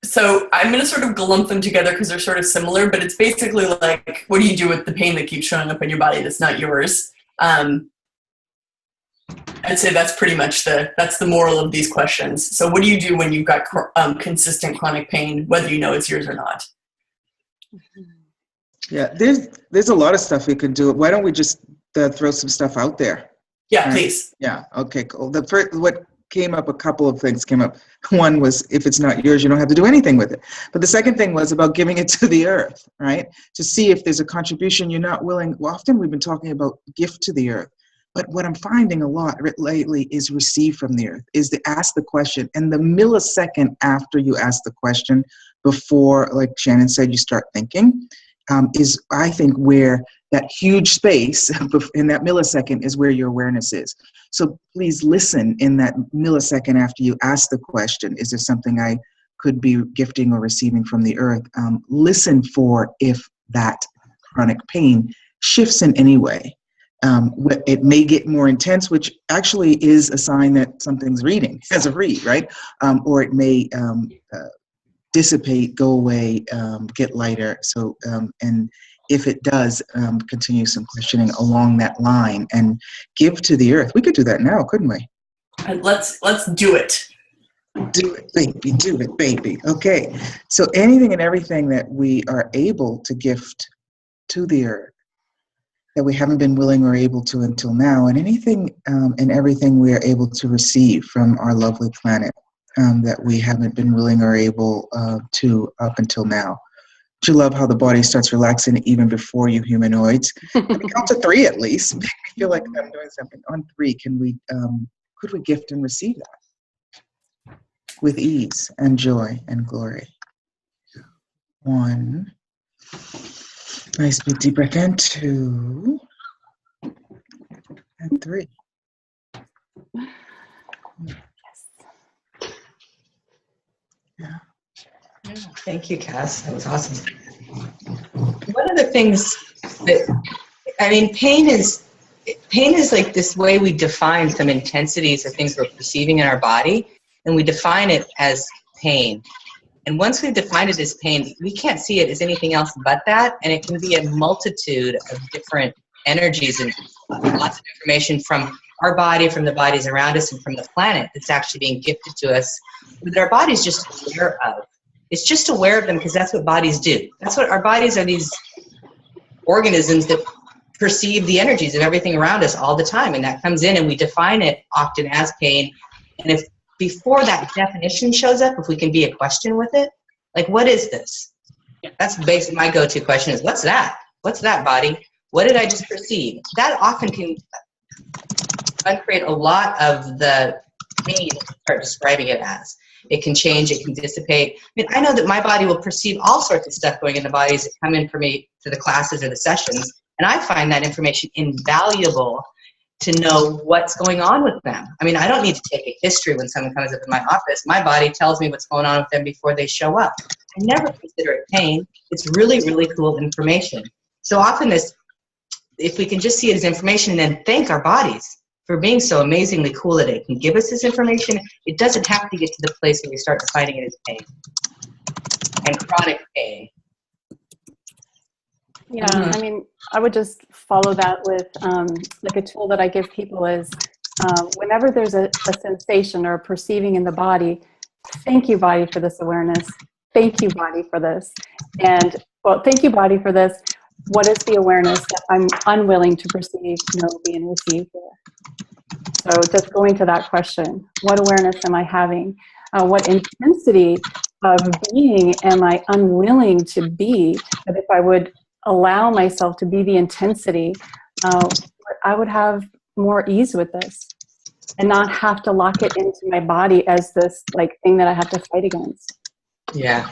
so I'm going to sort of lump them together because they're sort of similar, but it's basically like, what do you do with the pain that keeps showing up in your body that's not yours? I'd say that's pretty much that's the moral of these questions. So what do you do when you've got consistent chronic pain, whether you know it's yours or not? Yeah, there's a lot of stuff we can do. Why don't we just throw some stuff out there? Yeah, please. Yeah, okay, cool. The first, what came up, a couple of things came up. One was, if it's not yours, you don't have to do anything with it. But the second thing was about giving it to the earth, right? To see if there's a contribution you're not willing. Well, often we've been talking about gift to the earth. But what I'm finding a lot lately is receive from the earth, is to ask the question. And the millisecond after you ask the question, before, like Shannon said, you start thinking, is, I think, where that huge space in that millisecond is where your awareness is. So please listen in that millisecond after you ask the question, is there something I could be gifting or receiving from the earth? Listen for if that chronic pain shifts in any way. It may get more intense, which actually is a sign that something's reading, as a read, right? Or it may dissipate, go away, get lighter. So, and if it does, continue some questioning along that line and give to the earth. We could do that now, couldn't we? And let's do it. Do it, baby. Do it, baby. Okay. So anything and everything that we are able to gift to the earth that we haven't been willing or able to until now, and anything and everything we are able to receive from our lovely planet that we haven't been willing or able to up until now. Do you love how the body starts relaxing even before you humanoids? Let me count to 3 at least. Make me feel like I'm doing something. On 3, could we gift and receive that with ease and joy and glory? 1. Nice big deep breath in. 2. And 3. Yeah. Thank you, Cass. That was awesome. One of the things that, I mean, pain is like this way we define some intensities of things we're perceiving in our body, and we define it as pain. And once we've defined it as pain, we can't see it as anything else but that, and it can be a multitude of different energies and lots of information from our body, from the bodies around us, and from the planet that's actually being gifted to us that our body's just aware of. It's just aware of them because that's what bodies do. That's what our bodies are, these organisms that perceive the energies of everything around us all the time, and that comes in and we define it often as pain. And if before that definition shows up, if we can be a question with it, like, what is this? That's basically my go-to question is, what's that? What's that, body? What did I just perceive? That often can uncreate a lot of the pain that we start describing it as. It can change, it can dissipate. I mean, I know that my body will perceive all sorts of stuff going in the bodies that come in for me to the classes or the sessions, and I find that information invaluable to know what's going on with them. I mean, I don't need to take a history when someone comes up in my office. My body tells me what's going on with them before they show up. I never consider it pain. It's really, really cool information. So often this, if we can just see it as information and then thank our bodies for being so amazingly cool that it can give us this information, it doesn't have to get to the place where we start defining it as pain and chronic pain. Yeah, I mean, I would just follow that with like a tool that I give people is whenever there's a sensation or a perceiving in the body, thank you, body, for this awareness. Thank you, body, for this. And, well, thank you, body, for this. What is the awareness that I'm unwilling to perceive, know, be, and receive here? So just going to that question, what awareness am I having? What intensity of being am I unwilling to be? But if I would allow myself to be the intensity, I would have more ease with this and not have to lock it into my body as this like thing that I have to fight against. Yeah.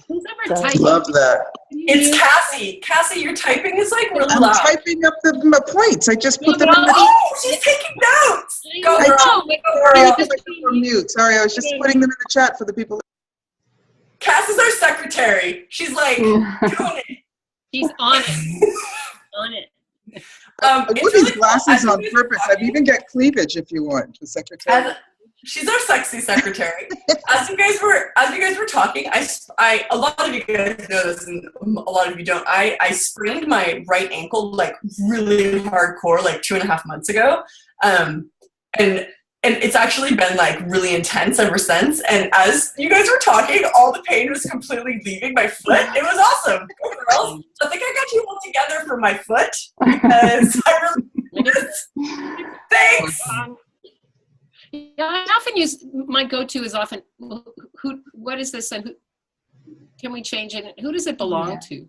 Love that. It's Cassie. Cassie, your typing is like really I'm loud. typing up my points. I just put them in the Oh, she's taking notes. Go, I girl. Sorry, I was on mute. Sorry, I was just putting them in the chat for the people. Cass is our secretary. She's like doing it. She's on it. On it. I put It's these really glasses cool. on purpose. I've even got cleavage if you want, the secretary. She's our sexy secretary. As you guys were talking, I a lot of you guys know this, and a lot of you don't. I sprained my right ankle like really hardcore like 2.5 months ago, and it's actually been like really intense ever since. And as you guys were talking, all the pain was completely leaving my foot. It was awesome. Go girls. I think I got you all together for my foot because I really thanks. Yeah, I often use, my go-to is often, what is this? And can we change it? Who does it belong to?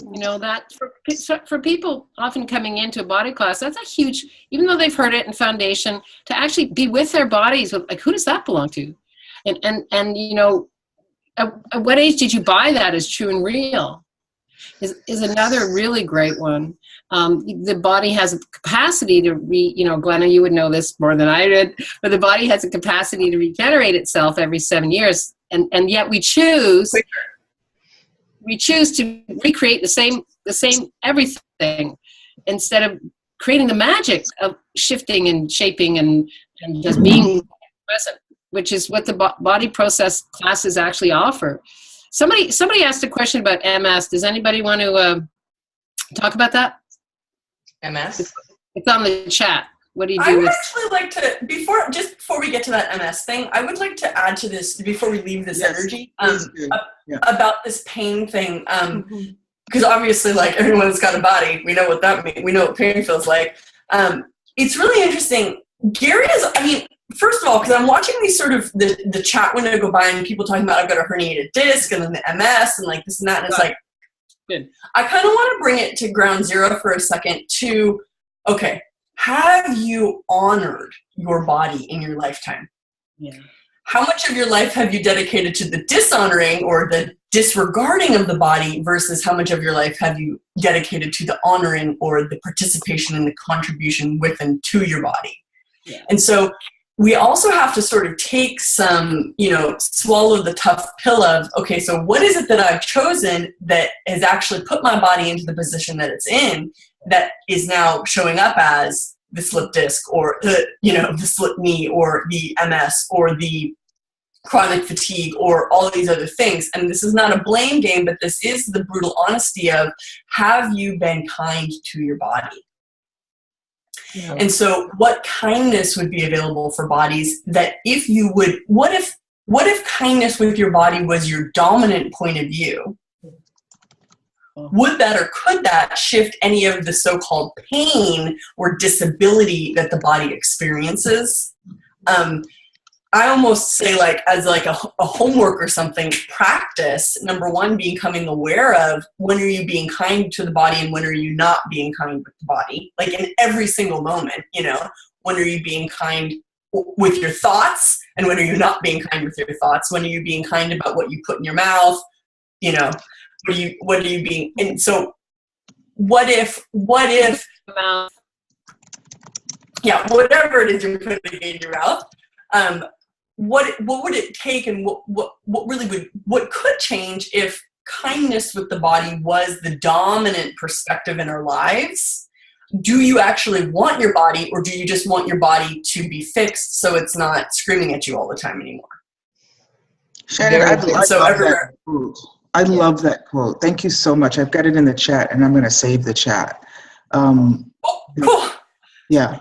You know, that for people often coming into a body class, that's a huge, even though they've heard it in foundation, to actually be with their bodies, like, who does that belong to? And you know, at what age did you buy that as true and real? Is another really great one. The body has a capacity to you know, Glenna, you would know this more than I did, but the body has a capacity to regenerate itself every 7 years. And yet we choose to recreate the same everything instead of creating the magic of shifting and shaping and just being present, which is what the body process classes actually offer. Somebody asked a question about MS. Does anybody want to talk about that? MS? It's on the chat. What do you do? I would actually like to, before we get to that MS thing, I would like to add to this, before we leave this energy, about this pain thing. Because obviously, like, everyone's got a body. We know what that means. We know what pain feels like. It's really interesting. Gary is, I mean, first of all, because I'm watching these sort of the chat window go by and people talking about I've got a herniated disc and then the MS and like this and that. And it's like, good. I kind of want to bring it to ground zero for a second to, okay, have you honored your body in your lifetime? Yeah. How much of your life have you dedicated to the dishonoring or the disregarding of the body versus how much of your life have you dedicated to the honoring or the participation and the contribution with and to your body? Yeah. And so we also have to sort of take some, you know, swallow the tough pill of, okay, so what is it that I've chosen that has actually put my body into the position that it's in that is now showing up as the slip disc or the, you know, the slip knee or the MS or the chronic fatigue or all of these other things. And this is not a blame game, but this is the brutal honesty of, have you been kind to your body? Yeah. And so what kindness would be available for bodies that if you would, what if kindness with your body was your dominant point of view? Would that or could that shift any of the so-called pain or disability that the body experiences? I almost say, like, as like a homework or something, practice, number one, becoming aware of when are you being kind to the body and when are you not being kind with the body? Like in every single moment, you know, when are you being kind with your thoughts and when are you not being kind with your thoughts? When are you being kind about what you put in your mouth? You know, what are you being, and so what if, yeah, whatever it is you're putting in your mouth, what would it take and what could change if kindness with the body was the dominant perspective in our lives? Do you actually want your body, or do you just want your body to be fixed so it's not screaming at you all the time anymore? Shannon, I love that quote. Thank you so much. I've got it in the chat, and I'm going to save the chat. Cool. Yeah.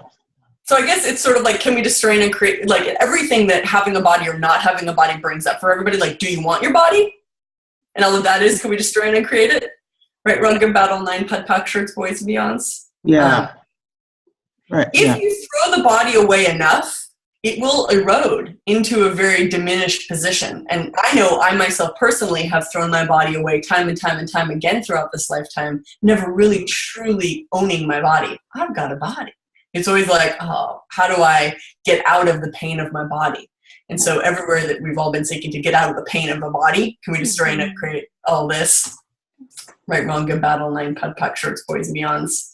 So I guess it's sort of like, can we destroy and create, like, everything that having a body or not having a body brings up for everybody? Like, do you want your body? And all of that is, can we destroy and uncreate it? Right, run, good battle, 9 pud pack shirts, boys and beyonds. Yeah. Right. If you throw the body away enough, it will erode into a very diminished position. And I know I myself personally have thrown my body away time and time and time again throughout this lifetime, never really truly owning my body. I've got a body. It's always like, oh, how do I get out of the pain of my body? And so everywhere that we've all been seeking to get out of the pain of a body, can we destroy and create all this? Right, wrong, good battle, 9 pud pack shirts, boys and beyonds.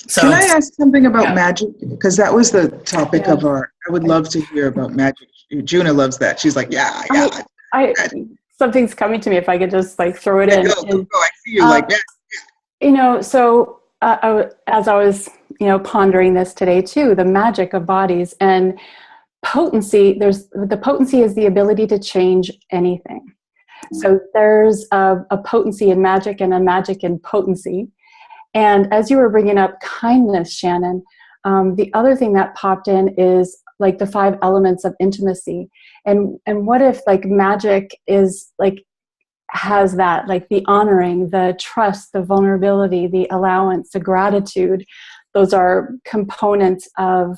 So, can I ask something about magic? Because that was the topic of our, I would love to hear about magic. Juna loves that. She's like, yeah. Something's coming to me if I could just like throw it in. Go. I see you like that. You know, so as I was, you know, pondering this today too, the magic of bodies and potency, the potency is the ability to change anything. So there's a potency in magic and a magic in potency. And as you were bringing up kindness, Shannon, the other thing that popped in is like the 5 elements of intimacy. And what if like magic is like, has that, like the honoring, the trust, the vulnerability, the allowance, the gratitude. Those are components of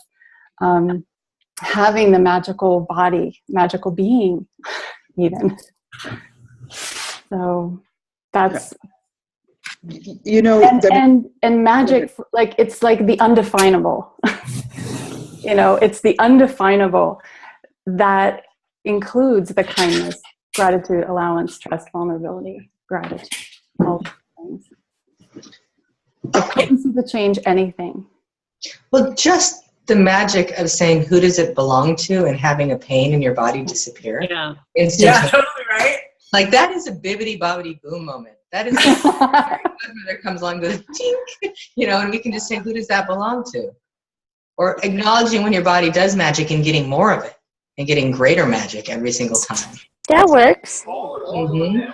having the magical body, magical being even. So That's, you know, and magic, like, it's like the undefinable. You know, it's the undefinable that includes the kindness, gratitude, allowance, trust, vulnerability, gratitude, all those things. The potency to change anything. Well, just the magic of saying, who does it belong to, and having a pain in your body disappear. Yeah. Yeah, totally, right? Like, that is a bibbity bobbity boom moment. That is like there comes along, goes tink, you know, and we can just say, who does that belong to? Or acknowledging when your body does magic and getting more of it and getting greater magic every single time. That works. Mm-hmm.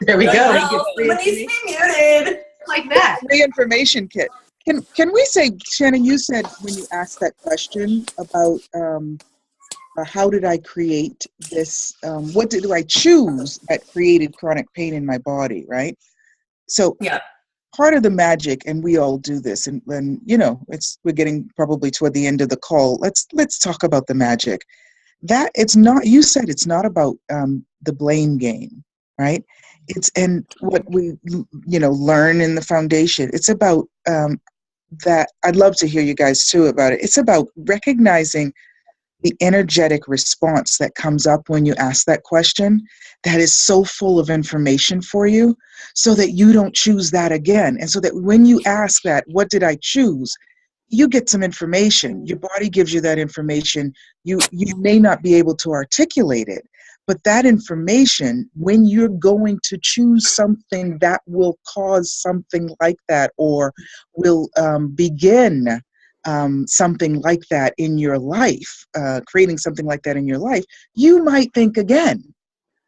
There we go. We get free Please be muted. like that. free information kit. Can we say, Shannon, you said when you asked that question about how did I create this, what did I choose that created chronic pain in my body, right? So yeah, part of the magic, and we all do this, and you know, we're getting probably toward the end of the call. Let's talk about the magic. That it's not, you said it's not about the blame game, right? It's, and what we, you know, learn in the foundation, it's about that. I'd love to hear you guys too about it. It's about recognizing the energetic response that comes up when you ask that question that is so full of information for you, so that you don't choose that again. And so that when you ask that, what did I choose? You get some information. Your body gives you that information. You may not be able to articulate it, but that information, when you're going to choose something that will cause something like that, or will begin something like that in your life, creating something like that in your life, you might think again,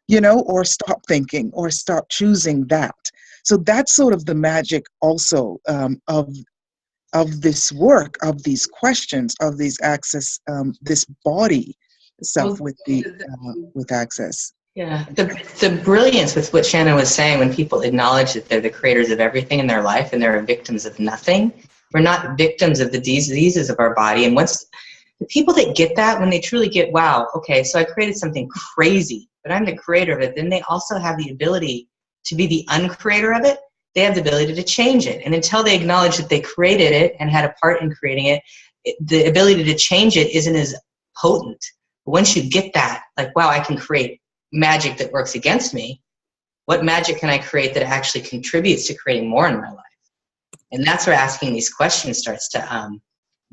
you know, or stop thinking, or stop choosing that. So that's sort of the magic also of this work, of these questions, of these access, this body stuff with the with access. Yeah, the brilliance with what Shannon was saying, when people acknowledge that they're the creators of everything in their life and they're victims of nothing. We're not victims of the diseases of our body. And once the people that get that, when they truly get, wow, okay, so I created something crazy, but I'm the creator of it, then they also have the ability to be the uncreator of it. They have the ability to change it. And until they acknowledge that they created it and had a part in creating it, the ability to change it isn't as potent. But once you get that, like, wow, I can create magic that works against me. What magic can I create that actually contributes to creating more in my life? And that's where asking these questions starts to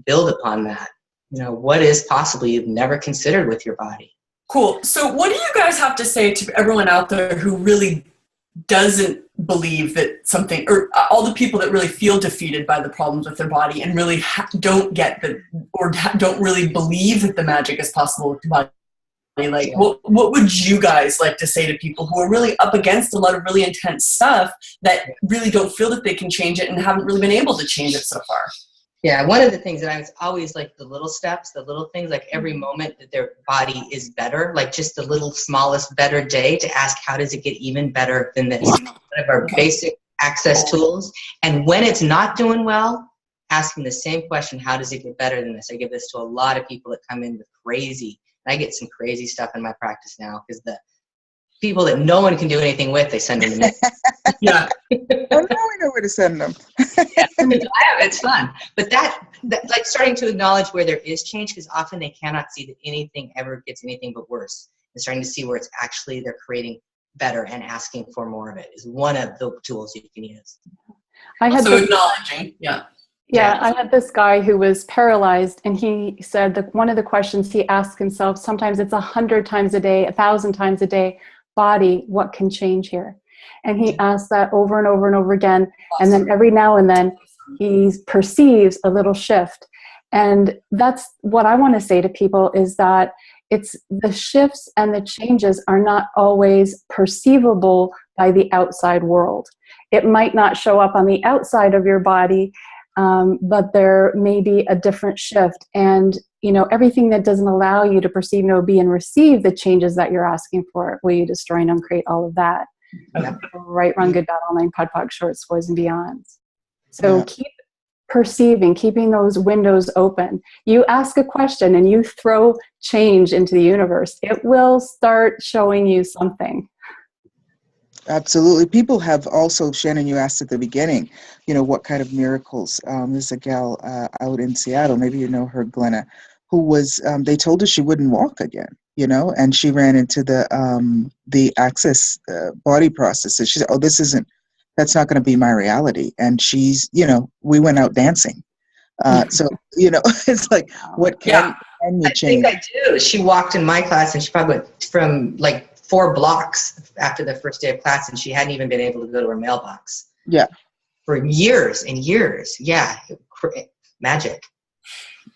build upon that. You know, what is possible you've never considered with your body? Cool. So what do you guys have to say to everyone out there who really doesn't believe that something, or all the people that really feel defeated by the problems with their body and really don't get the, or don't really believe that the magic is possible with the body? Like, what would you guys like to say to people who are really up against a lot of really intense stuff that really don't feel that they can change it and haven't really been able to change it so far? Yeah, one of the things that I was always like, the little steps, the little things, like every moment that their body is better, like just the little smallest better day, to ask, how does it get even better than this? One of our basic access tools. And when it's not doing well, asking the same question, how does it get better than this? I give this to a lot of people that come in with crazy. I get some crazy stuff in my practice now, because the people that no one can do anything with, they send them to me. Yeah. Well, now we know where to send them. Yeah, it's fun. But that, like, starting to acknowledge where there is change, because often they cannot see that anything ever gets anything but worse. And starting to see where it's actually they're creating better and asking for more of it is one of the tools you can use. I had so acknowledging, Yeah, I had this guy who was paralyzed, and he said that one of the questions he asked himself, sometimes it's 100 times a day, 1,000 times a day, body, what can change here? And he asked that over and over and over again. And then every now and then he perceives a little shift. And that's what I want to say to people, is that it's the shifts and the changes are not always perceivable by the outside world. It might not show up on the outside of your body, but there may be a different shift. And, you know, everything that doesn't allow you to perceive, know, be, and receive the changes that you're asking for, will you destroy and uncreate all of that? Right, wrong, good, bad, all nine, pod, pog, shorts, boys, and beyonds. So keep perceiving, keeping those windows open. You ask a question and you throw change into the universe, it will start showing you something. Absolutely. People have also, Shannon, you asked at the beginning, what kind of miracles. There's a gal out in Seattle, maybe you know her, Glenna, who was, they told her she wouldn't walk again, and she ran into the access body processes. She said, oh, that's not going to be my reality. And she's, we went out dancing. So, it's like, what can you change? I think I do. She walked in my class and she probably went from like 4 blocks after the first day of class, and she hadn't even been able to go to her mailbox. Yeah. For years and years. Yeah. Magic.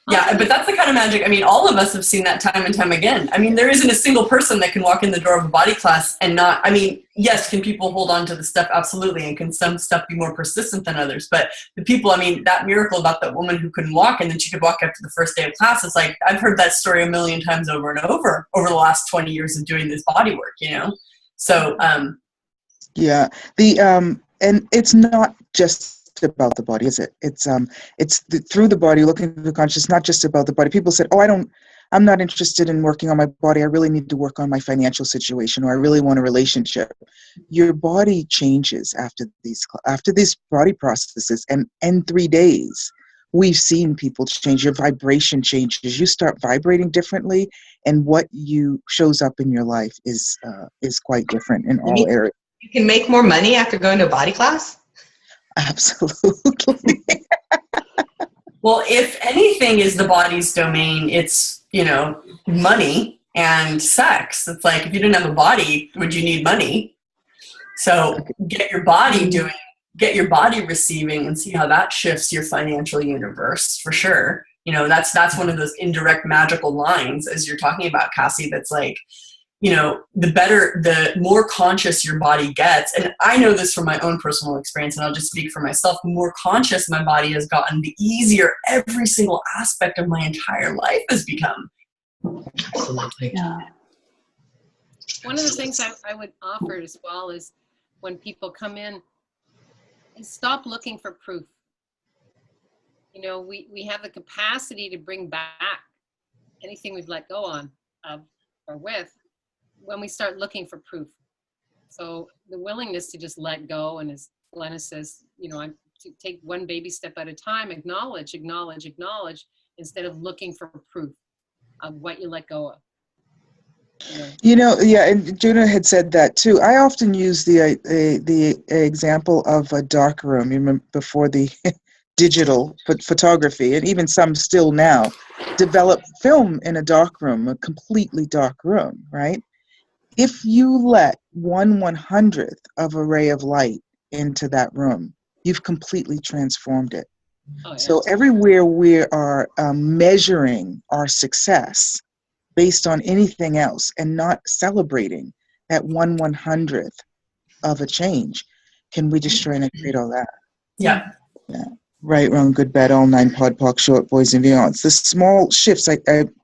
Yeah, but that's the kind of magic. I mean, all of us have seen that time and time again. I mean, there isn't a single person that can walk in the door of a body class and not, I mean, yes, can people hold on to the stuff? Absolutely. And can some stuff be more persistent than others? But the people, I mean, that miracle about that woman who couldn't walk and then she could walk after the first day of class, it's like, I've heard that story a million times over and over the last 20 years of doing this body work, So, yeah, and it's not just about the body, is it? It's through the body, looking through the conscious, not just about the body. People said, oh, I'm not interested in working on my body. I really need to work on my financial situation, or I really want a relationship. Your body changes after these body processes, and in 3 days, we've seen people change. Your vibration changes. You start vibrating differently, and what shows up in your life is quite different in all areas. You can make more money after going to a body class? Absolutely. Well, if anything is the body's domain, it's, money and sex. It's like, if you didn't have a body, would you need money? So get your body receiving and see how that shifts your financial universe for sure. That's one of those indirect magical lines, as you're talking about, Cassie, that's like, the more conscious your body gets, and I know this from my own personal experience, and I'll just speak for myself, the more conscious my body has gotten, the easier every single aspect of my entire life has become. Absolutely. Yeah. One of the things I would offer as well is when people come in, is stop looking for proof. We have the capacity to bring back anything we've let go of or with, when we start looking for proof. So the willingness to just let go, and as Glenna says, to take one baby step at a time, acknowledge, instead of looking for proof of what you let go of. Yeah, and Juna had said that too. I often use the example of a dark room. You remember before the digital photography, and even some still now, develop film in a dark room, a completely dark room, right? If you let 1/100th of a ray of light into that room, you've completely transformed it. Oh, yeah. So everywhere we are measuring our success based on anything else and not celebrating that 1/100th of a change, can we destroy and create all that? Yeah. Yeah. Right, wrong, good, bad, all 9, pod, poc, short, boys, and beyonds. The small shifts, I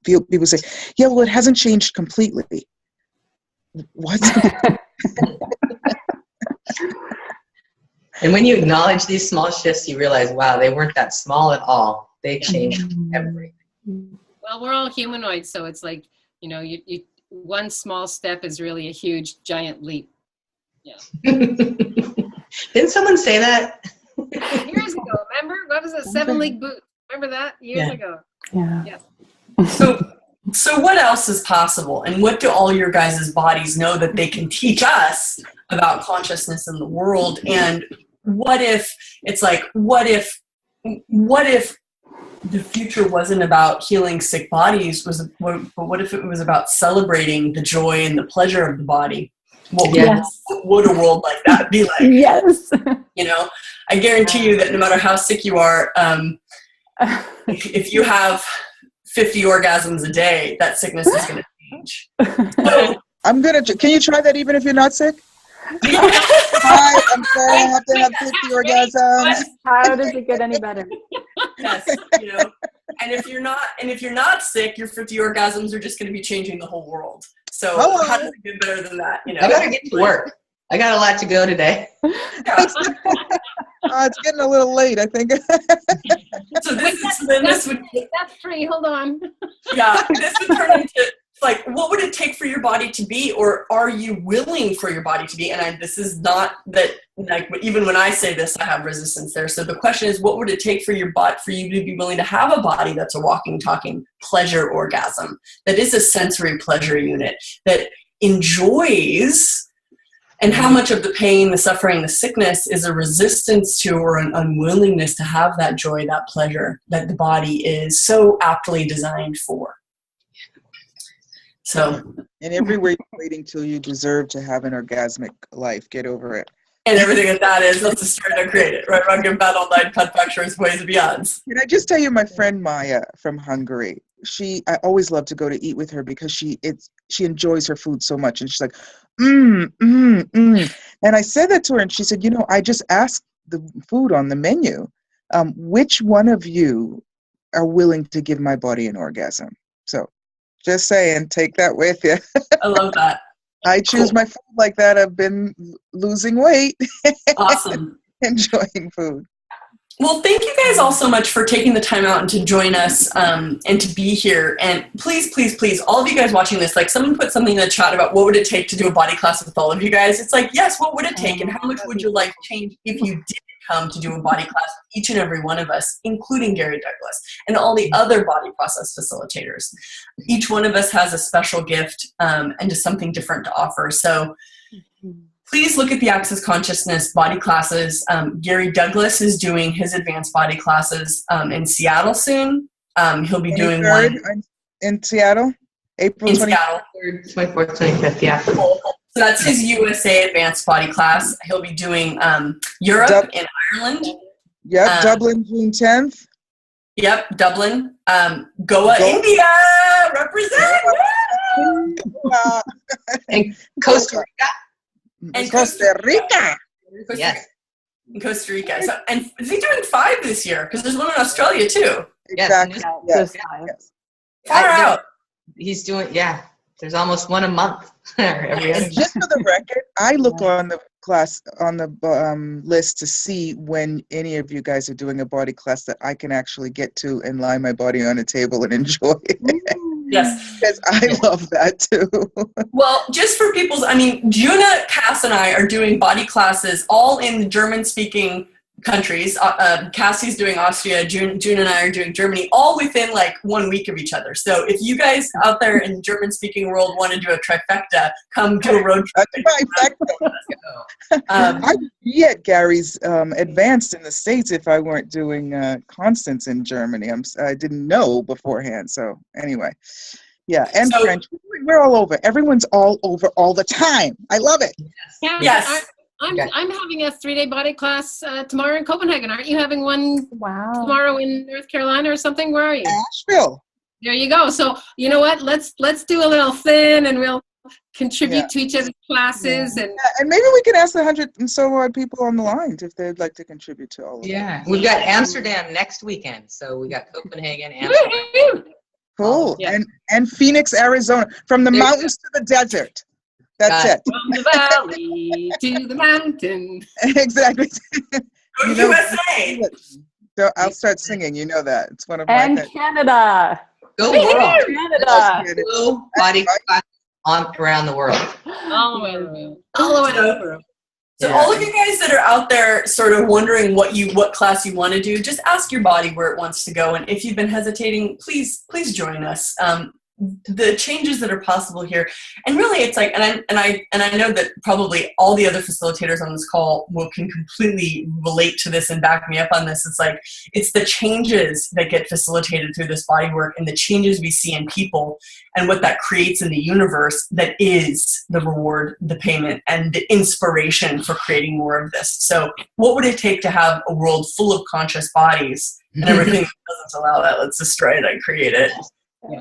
feel people say, yeah, well, it hasn't changed completely. What? And when you acknowledge these small shifts, you realize, wow, they weren't that small at all. They changed everything. Well, we're all humanoids, so it's like, you one small step is really a huge, giant leap. Yeah. Didn't someone say that? Years ago, remember? What was it? 7-league boot. Remember that? Years ago. Yeah. So what else is possible? And what do all your guys' bodies know that they can teach us about consciousness in the world? And what if the future wasn't about healing sick bodies, but what if it was about celebrating the joy and the pleasure of the body? What would a world like that be like? Yes. I guarantee you that no matter how sick you are, if you have 50 orgasms a day, that sickness is going to change. So, can you try that even if you're not sick? Hi, I'm sorry, I have to have 50 orgasms. How does it get any better? Yes, and if you're not sick, your 50 orgasms are just going to be changing the whole world. So how does it get better than that? I gotta get to work. I got a lot to go today. Yeah. It's getting a little late, I think. That's 3. Hold on. Yeah, this would turn into like, what would it take for your body to be, or are you willing for your body to be? And this is not that, like, even when I say this, I have resistance there. So the question is, what would it take for your body, for you to be willing to have a body that's a walking, talking pleasure orgasm, that is a sensory pleasure unit, that enjoys, and how much of the pain, the suffering, the sickness is a resistance to or an unwillingness to have that joy, that pleasure that the body is so aptly designed for. So, in every way, you're waiting till you deserve to have an orgasmic life. Get over it. And everything that is, let's just try to create it. Right? We're going to bat all night, pet factories, ways and beyonds. Can I just tell you, my friend Maya from Hungary, I always love to go to eat with her because she enjoys her food so much. And she's like, And I said that to her, and she said, I just asked the food on the menu, which one of you are willing to give my body an orgasm? So just saying, take that with you. I love that. I choose my food like that. I've been losing weight. Awesome. Enjoying food. Well, thank you guys all so much for taking the time out and to join us and to be here. And please, please, please, all of you guys watching this, like, someone put something in the chat about what would it take to do a body class with all of you guys. It's like, yes, what would it take, and how much would your life change if you did come to do a body class with each and every one of us, including Gary Douglas and all the other body process facilitators. Each one of us has a special gift and just something different to offer. So please look at the Access Consciousness body classes. Gary Douglas is doing his advanced body classes in Seattle soon. He'll be doing one in Seattle, April 23rd, 24th, 25th, yeah. So that's his USA advanced body class. He'll be doing Europe and Ireland. Yep, Dublin, June 10th. Yep, Dublin. Goa, India, represent. And Costa Rica. And Costa Rica. Yes. In Costa Rica. So, and is he doing 5 this year? Because there's one in Australia too. Exactly. Yes. Yes. Far out. He's doing, there's almost one a month. Every other. And just for the record, I look on the class on the list to see when any of you guys are doing a body class that I can actually get to and lie my body on a table and enjoy it. Yes. Because I love that too. Well, just for people's, Juna, Cass, and I are doing body classes all in German-speaking countries. Cassie's doing Austria, June and I are doing Germany, all within like 1 week of each other. So if you guys out there in the German-speaking world want to do a trifecta, come do a road trip. I'd be at Gary's advanced in the States if I weren't doing Constance in Germany. I didn't know beforehand. So anyway, yeah, and so, French. We're all over. Everyone's all over all the time. I love it. Yes. I'm having a 3-day body class tomorrow in Copenhagen. Aren't you having one tomorrow in North Carolina or something? Where are you? Asheville. There you go. So you know what? Let's do a little thing, and we'll contribute to each other's classes. And maybe we can ask the 100 and so odd people on the line if they'd like to contribute to all of it. We've got Amsterdam next weekend, so we got Copenhagen, Amsterdam. Cool. And Phoenix, Arizona, from the mountains to the desert. That's it. From the valley to the mountain. Exactly. USA. So I'll start singing. You know that. It's one of my And Canada. Go world. Canada. Go body class on around the world. All the way around. All the way around. So all of you guys that are out there sort of wondering what class you want to do, just ask your body where it wants to go. And if you've been hesitating, please join us. The changes that are possible here, and really it's like, and I know that probably all the other facilitators on this call can completely relate to this and back me up on this. It's like, it's the changes that get facilitated through this body work and the changes we see in people and what that creates in the universe that is the reward, the payment, and the inspiration for creating more of this. So what would it take to have a world full of conscious bodies and everything that doesn't allow that? Let's destroy it and create it.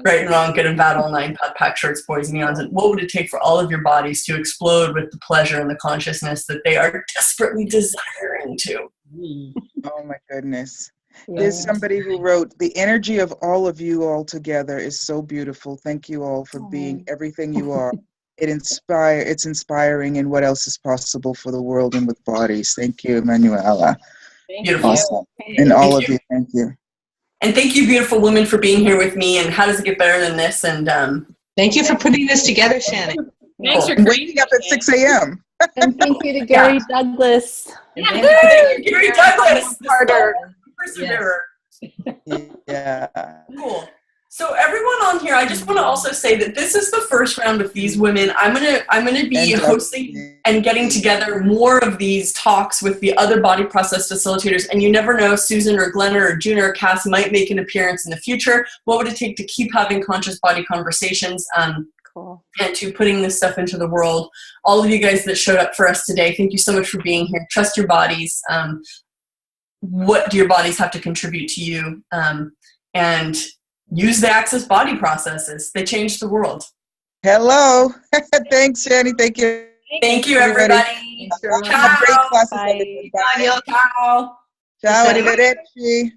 Right and wrong, good and bad, all 9, pack shirts, boys and neons. And what would it take for all of your bodies to explode with the pleasure and the consciousness that they are desperately desiring to? Oh my goodness. There's somebody who wrote, the energy of all of you all together is so beautiful. Thank you all for being everything you are. It's inspiring, and what else is possible for the world and with bodies. Thank you, Emanuela. Beautiful. Awesome. And all of you, thank you. And thank you, beautiful women, for being here with me. And how does it get better than this? And Thank you for putting this together, Shannon. Thanks for I'm waking up at 6 a.m. And thank you to Gary Douglas. Yeah. Thank you, Gary Douglas. Harder. Perseverer. Yeah. Cool. So everyone on here, I just want to also say that this is the first round with these women. I'm gonna be hosting and getting together more of these talks with the other body process facilitators. And you never know, Susan or Glenna or Juna or Cass might make an appearance in the future. What would it take to keep having conscious body conversations? Cool. And to putting this stuff into the world. All of you guys that showed up for us today, thank you so much for being here. Trust your bodies. What do your bodies have to contribute to you? And use the Access body processes. They change the world. Hello. Thanks, Jenny. Thank you. Thank you, everybody. Have a great classes, Bye. everybody. Ciao. Ciao, arrivederci.